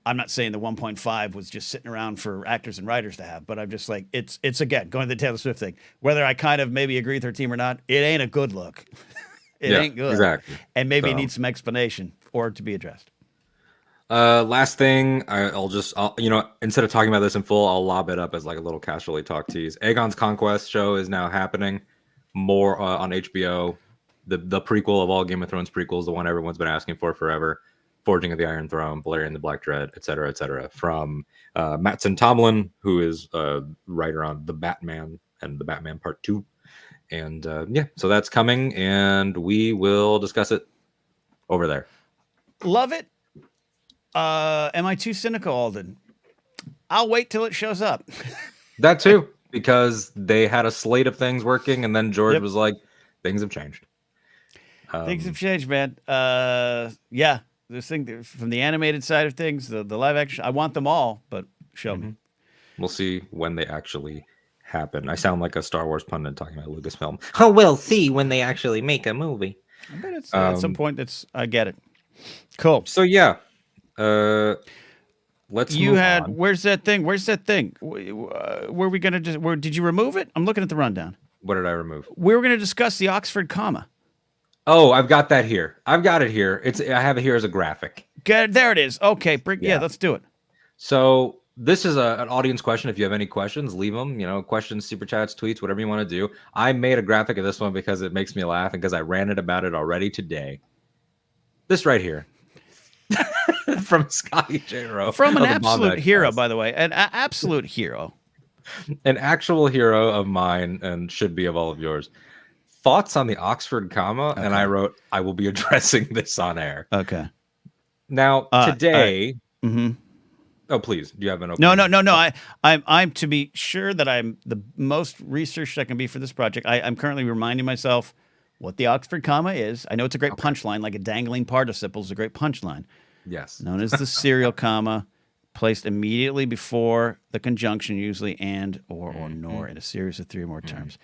I'm not saying the 1.5 was just sitting around for actors and writers to have, but I'm just like, it's again, going to the Taylor Swift thing, whether I kind of maybe agree with her team or not, it ain't a good look. It ain't good. Exactly. And maybe it needs some explanation or to be addressed. Last thing, I'll you know, instead of talking about this in full, I'll lob it up as like a little casually talk tease. Aegon's Conquest show is now happening more on HBO. The prequel of all Game of Thrones prequels, the one everyone's been asking for forever. Forging of the Iron Throne, Balerion the Black Dread, etc., from Mattson Tomlin, who is a writer on The Batman and The Batman Part 2. And so that's coming, and we will discuss it over there. Love it. Am I too cynical, Alden? I'll wait till it shows up. That too, because they had a slate of things working, and then George was like, things have changed. Things have changed, man. Yeah. This thing from the animated side of things, the live action, I want them all, but show me. We'll see when they actually happen. I sound like a Star Wars pundit talking about Lucasfilm. Oh, we'll see when they actually make a movie. I bet it's at some point I get it. Cool. So yeah, let's. Move on. Where's that thing? Were we gonna did you remove it? I'm looking at the rundown. What did I remove? We were gonna discuss the Oxford comma. Oh, I've got that here. I have it here as a graphic. There it is. Okay, let's do it. So this is an audience question. If you have any questions, leave them. Questions, super chats, tweets, whatever you want to do. I made a graphic of this one because it makes me laugh and because I ranted about it already today. This right here. From Scotty J. Rowe. From an absolute hero, by the way. An absolute hero. An actual hero of mine and should be of all of yours. Thoughts on the Oxford comma? Okay. And I wrote, I will be addressing this on air. Okay. Now, today... Right. Mm-hmm. Oh, please. Do you have an opening? No. I'm to be sure that I'm the most researched I can be for this project. I'm currently reminding myself what the Oxford comma is. I know it's a great punchline, like a dangling participle is a great punchline. Yes. Known as the serial comma, placed immediately before the conjunction, usually and, or nor, in a series of three or more terms.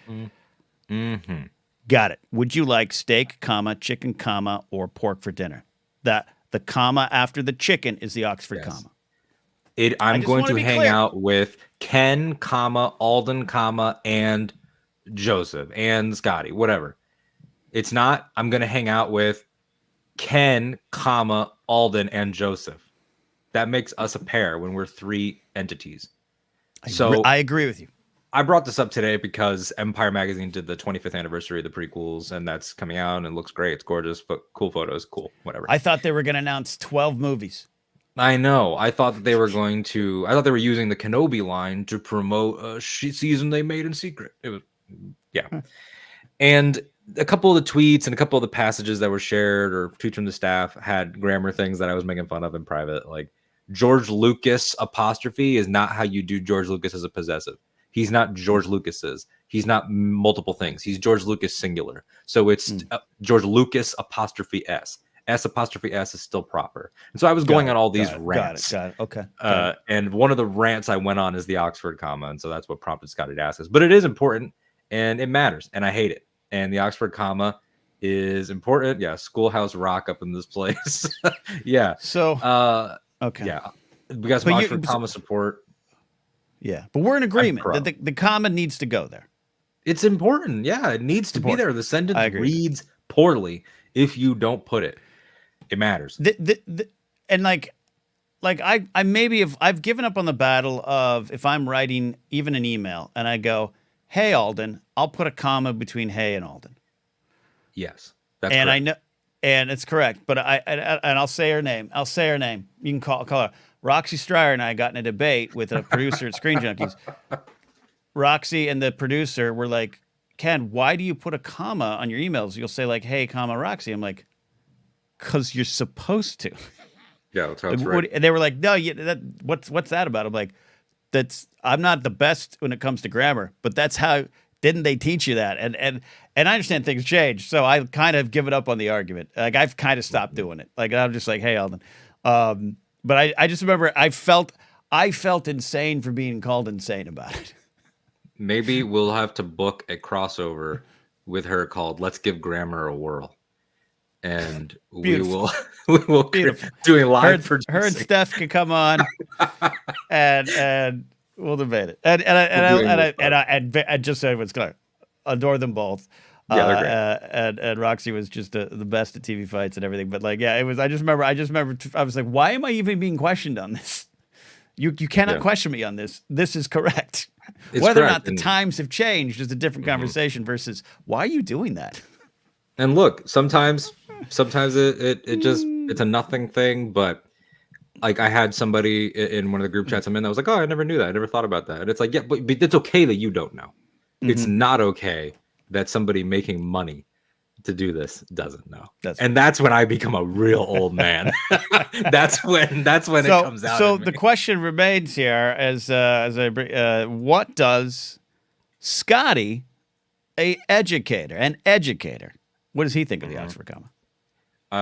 Mm-hmm. Got it. Would you like steak, comma, chicken, comma, or pork for dinner? The comma after the chicken is the Oxford comma. I'm going to hang out with Ken, comma, Alden, comma, and Joseph, and Scotty, whatever. It's not, I'm going to hang out with Ken, comma, Alden, and Joseph. That makes us a pair when we're three entities. I agree with you. I brought this up today because Empire Magazine did the 25th anniversary of the prequels, and that's coming out and it looks great. It's gorgeous, cool photos, cool, whatever. I thought they were going to announce 12 movies. I know. I thought that they were using the Kenobi line to promote a season they made in secret. It was, And a couple of the tweets and a couple of the passages that were shared or tweets from the staff had grammar things that I was making fun of in private. Like George Lucas apostrophe is not how you do George Lucas as a possessive. He's not George Lucas's. He's not multiple things. He's George Lucas singular. So it's George Lucas apostrophe S. S apostrophe S is still proper. And so I was going on all these rants. Got it. Okay. And one of the rants I went on is the Oxford comma. And so that's what prompted Scotty to ask us. But it is important and it matters. And I hate it. And the Oxford comma is important. Yeah. Schoolhouse Rock up in this place. Yeah. So, okay. Yeah. We got some Oxford comma support. Yeah. But we're in agreement that the comma needs to go there. It's important. Yeah. It needs to be there. The sentence reads poorly if you don't put it. It matters. And I maybe I've given up on the battle of if I'm writing even an email and I go, "Hey Alden," I'll put a comma between "Hey" and Alden. Yes, that's and correct. I know, and it's correct. But I'll say her name. I'll say her name. You can call her Roxy Stryer, and I got in a debate with a producer at Screen Junkies. Roxy and the producer were like, "Ken, why do you put a comma on your emails? You'll say like, 'Hey, comma Roxy.'" I'm like, "'Cause you're supposed to." Yeah, that's how it's right. And they were like, "No, what's that about?" I'm like, I'm not the best when it comes to grammar, but that's how. Didn't they teach you that? And I understand things change, so I kind of given up on the argument. Like I've kind of stopped doing it. Like I'm just like, "Hey, Alden," but I just remember I felt insane for being called insane about it. Maybe we'll have to book a crossover with her called "Let's Give Grammar a Whirl." And we will doing live for her and Steph can come on and we'll debate it. And just so everyone's clear, adore them both. Yeah, they're great. And Roxy was just the best at TV fights and everything. But like, yeah, it was. I just remember. I was like, why am I even being questioned on this? You cannot question me on this. This is correct. Whether or not the times have changed is a different conversation. Versus why are you doing that? And look, sometimes it just it's a nothing thing, but like I had somebody in one of the group chats I'm in that was like, "Oh, I never knew that. I never thought about that." And it's like, yeah, but it's okay that you don't know. It's not okay that somebody making money to do this doesn't know. That's when I become a real old man. that's when it comes out. So the question remains here as what does Scotty, an educator, what does he think of the Oxford comma?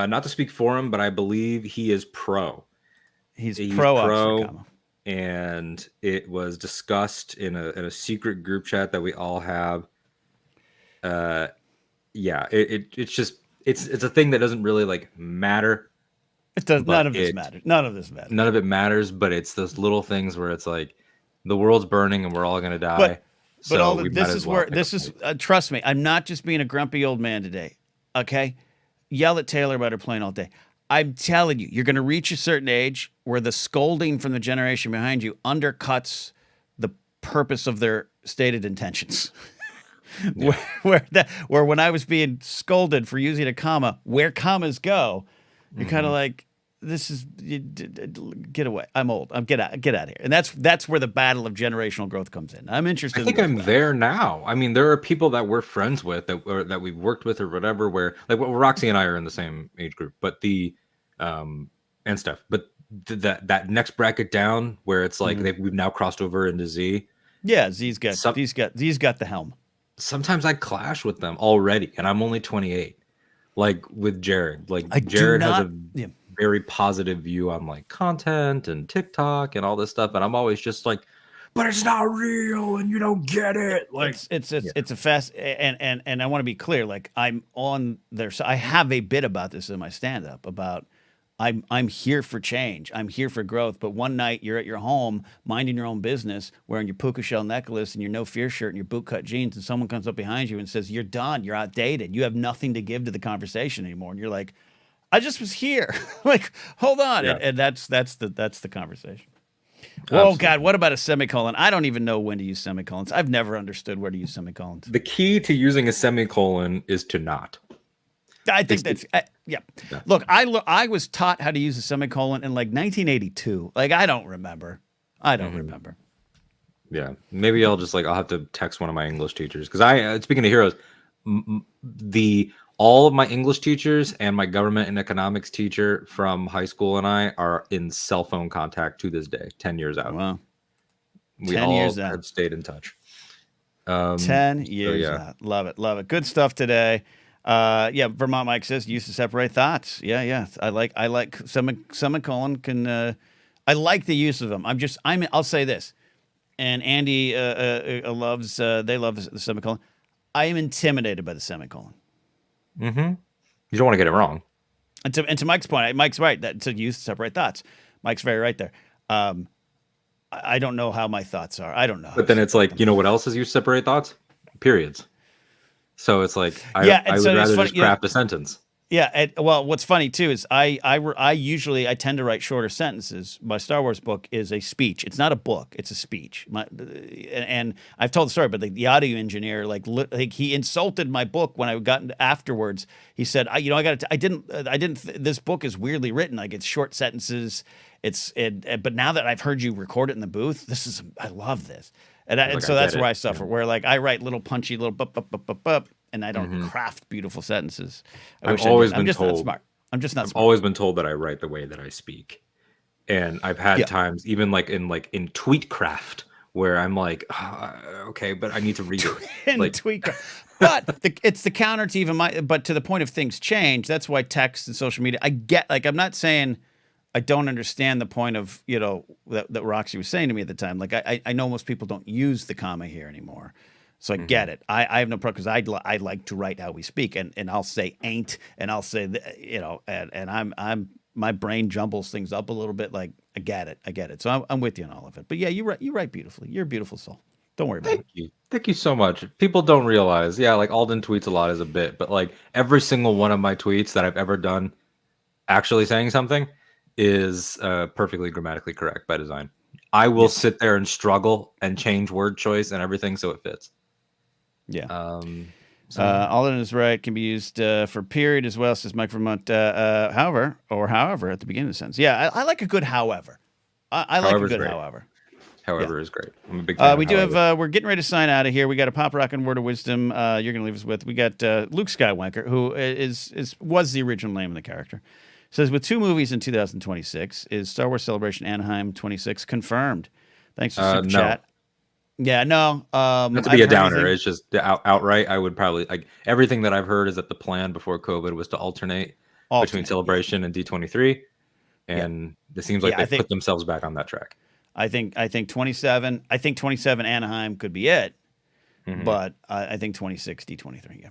Not to speak for him, but I believe he is pro. He's pro Oxford comma. And it was discussed in a secret group chat that we all have. Yeah, it's just it's a thing that doesn't really like matter. It does. None of this matters. None of it matters, but it's those little things where it's like the world's burning and we're all gonna die. But this is trust me, I'm not just being a grumpy old man today. Okay, yell at Taylor about her plane all day. I'm telling you, you're going to reach a certain age where the scolding from the generation behind you undercuts the purpose of their stated intentions. Yeah. where when I was being scolded for using a comma, where commas go, you're kind of like, this is get away. I'm old. Get out of here. And that's where the battle of generational growth comes in. I'm interested. I think I'm there now. I mean, there are people that we're friends with that we've worked with or whatever. Where like Roxy and I are in the same age group, but and stuff. But that next bracket down where it's like we've now crossed over into Z. Yeah, Z's got the helm. Sometimes I clash with them already, and I'm only 28. Like with Jared, Jared has a very positive view on like content and TikTok and all this stuff, and I'm always just like, but it's not real, and you don't get it. Like it's a fast and I want to be clear. Like I'm on there, so I have a bit about this in my stand up about. I'm here for change. I'm here for growth. But one night you're at your home minding your own business, wearing your puka shell necklace and your no fear shirt and your bootcut jeans, and someone comes up behind you and says, "You're done. You're outdated. You have nothing to give to the conversation anymore." And you're like, "I just was here." Like, hold on. Yeah. And that's the conversation. Oh God, what about a semicolon? I don't even know when to use semicolons. I've never understood where to use semicolons. The key to using a semicolon is to not. I think that's yeah. Look, I was taught how to use a semicolon in like 1982. Like I don't remember. Remember. Yeah, maybe I'll have to text one of my English teachers because speaking of heroes, all of my English teachers and my government and economics teacher from high school and I are in cell phone contact to this day. 10 years out. Wow. We 10 all years out. Have stayed in touch. 10 years out. Love it. Good stuff today. Vermont Mike says use to separate thoughts. Yeah. I like semicolon can. I like the use of them. I'll say this, and Andy loves. They love the semicolon. I am intimidated by the semicolon. Mm-hmm. You don't want to get it wrong. And to Mike's point, Mike's right. That to use to separate thoughts. Mike's very right there. I don't know how my thoughts are. I don't know. But then it's like, you know what else is used to separate thoughts? Periods. So it's like I would rather just craft a sentence. Yeah. Well, what's funny too is I usually tend to write shorter sentences. My Star Wars book is a speech. It's not a book. It's a speech. And I've told the story, but the audio engineer he insulted my book when I got afterwards. He said, this book is weirdly written. Like it's short sentences. But now that I've heard you record it in the booth, I love this. And so that's where I suffer. Where like I write little punchy little bup, and I don't craft beautiful sentences. I've always been told. Not smart. I'm just not smart. I've always been told that I write the way that I speak, and I've had times even in tweet craft where I'm like, okay, but I need to read it. Tweet craft. But it's the counter to even but to the point of things change. That's why text and social media. I get I'm not saying. I don't understand the point of, that Roxy was saying to me at the time. Like, I know most people don't use the comma here anymore. So I get it. I have no problem because I like to write how we speak. And I'll say ain't, and I'll say, and my brain jumbles things up a little bit. Like, I get it. So I'm with you on all of it. But yeah, you write beautifully. You're a beautiful soul. Don't worry about it. Thank you so much. People don't realize. Yeah, like Alden tweets a lot as a bit. But like every single one of my tweets that I've ever done actually saying something is perfectly grammatically correct by design. I will sit there and struggle and change word choice and everything so it fits. Yeah. Alden is right. Can be used for period as well, says Mike Vermont. However at the beginning of the sentence. Yeah, I like a good however. I like a good great. However. However is great. I'm a big fan. We do have. We're getting ready to sign out of here. We got a pop rockin' word of wisdom. You're going to leave us with. We got Luke Skywalker, who was the original name of the character. Says, with 2 movies in 2026, is Star Wars Celebration Anaheim 26 confirmed? Thanks for super chat. Yeah, no. Not to be a downer. It's just outright. I would probably everything that I've heard is that the plan before COVID was to alternate between Celebration and D23, and it seems like they put themselves back on that track. I think 27. I think 27 Anaheim could be it, but I think 26 D23. Yeah,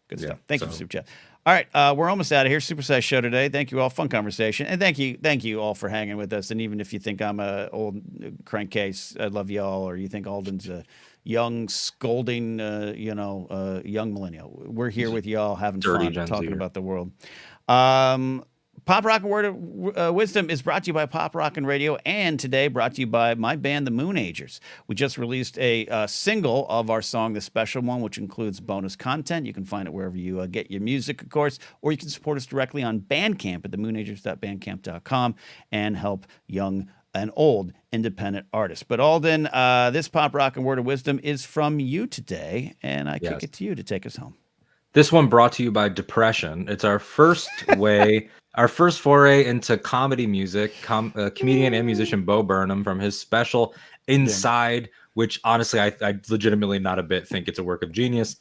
good stuff. Thank you for super chat. All right, we're almost out of here. Supersized show today. Thank you all. Fun conversation. And thank you all for hanging with us. And even if you think I'm a old crankcase, I love you all, or you think Alden's a young, scolding, young millennial, we're here with you all having fun, talking about the world. Pop Rock and Word of Wisdom is brought to you by Pop Rock and Radio, and today brought to you by my band, the Moonagers. We just released a single of our song, The Special One, which includes bonus content. You can find it wherever you get your music, of course, or you can support us directly on Bandcamp at themoonagers.bandcamp.com and help young and old independent artists. But Alden, this Pop Rock and Word of Wisdom is from you today, and I kick it to you to take us home. This one brought to you by Depression. It's our first foray into comedy music. Comedian and musician Bo Burnham from his special Inside, which honestly I legitimately not a bit think it's a work of genius.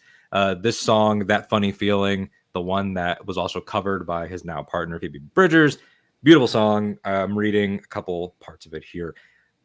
This song, That Funny Feeling, the one that was also covered by his now partner Phoebe Bridgers. Beautiful song. I'm reading a couple parts of it here.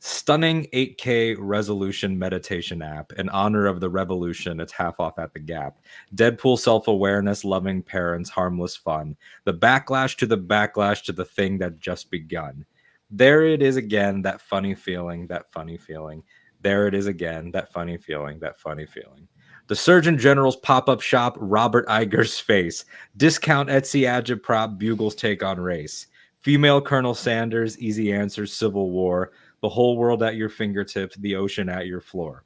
Stunning 8K resolution meditation app in honor of the revolution. It's half off at the Gap. Deadpool self-awareness, loving parents, harmless fun. The backlash to the thing that just begun. There it is again, that funny feeling, that funny feeling. There it is again, that funny feeling, that funny feeling. The Surgeon General's pop-up shop, Robert Iger's face. Discount Etsy agitprop, Bugle's take on race. Female Colonel Sanders, easy answers, Civil War. The whole world at your fingertips, the ocean at your floor.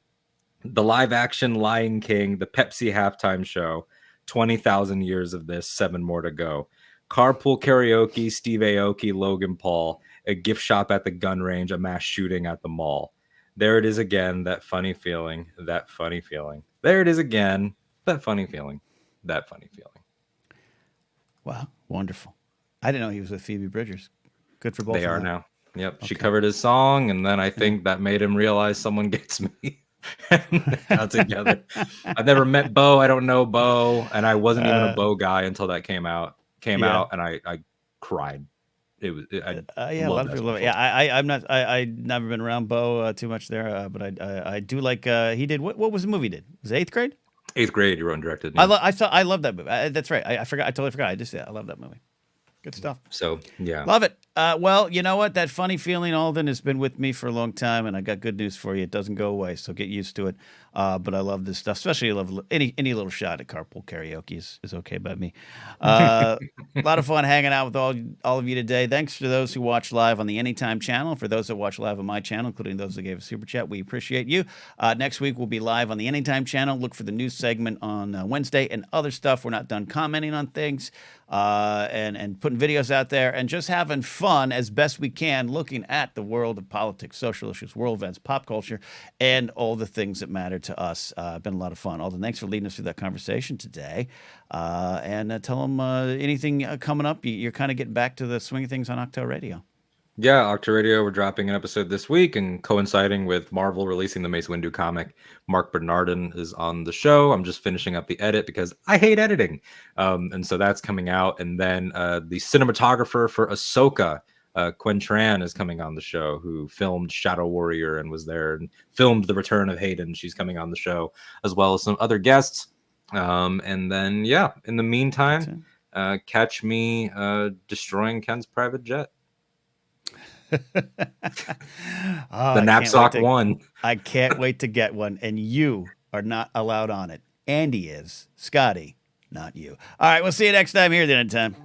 The live-action Lion King, the Pepsi halftime show, 20,000 years of this, 7 more to go. Carpool karaoke, Steve Aoki, Logan Paul, a gift shop at the gun range, a mass shooting at the mall. There it is again, that funny feeling, that funny feeling. There it is again, that funny feeling, that funny feeling. Wow, wonderful. I didn't know he was with Phoebe Bridgers. Good for both of them. They are now. Yep, okay. She covered his song, and then I think that made him realize someone gets me. And they got together. I've never met Bo. I don't know Bo, and I wasn't even a Bo guy until that came out, and I cried. It was a lot of people love it. Yeah, I'm not. I've never been around Bo too much there, but I do like. He did what was the movie he did? Was it 8th grade? 8th grade. He wrote and directed. Yeah. I love that movie. That's right. I forgot. I totally forgot. I just I love that movie. Good stuff. So, yeah. Love it. Well, you know what? That funny feeling, Alden, has been with me for a long time, and I got good news for you. It doesn't go away, so get used to it. But I love this stuff, especially I love any little shot at carpool karaoke is okay by me. A lot of fun hanging out with all of you today. Thanks to those who watch live on the Anytime channel. For those that watch live on my channel, including those that gave a super chat, we appreciate you. Next week, we'll be live on the Anytime channel. Look for the news segment on Wednesday and other stuff. We're not done commenting on things and putting videos out there and just having fun as best we can, looking at the world of politics, social issues, world events, pop culture, and all the things that matter to us. Been a lot of fun. Alden, thanks for leading us through that conversation today. And tell them anything coming up. You're kind of getting back to the swing of things on Octo Radio. Yeah, Octo Radio, we're dropping an episode this week, and coinciding with Marvel releasing the Mace Windu comic, Mark Bernardin is on the show. I'm just finishing up the edit because I hate editing. And so that's coming out. And then the cinematographer for Ahsoka, Quinn Tran, is coming on the show, who filmed Shadow Warrior and was there and filmed The Return of Hayden. She's coming on the show, as well as some other guests. And then, yeah, in the meantime, catch me destroying Ken's private jet. The knapsack one. I can't wait to get one, and you are not allowed on it. Andy is. Scotty, not you. All right, we'll see you next time here at the Anytime.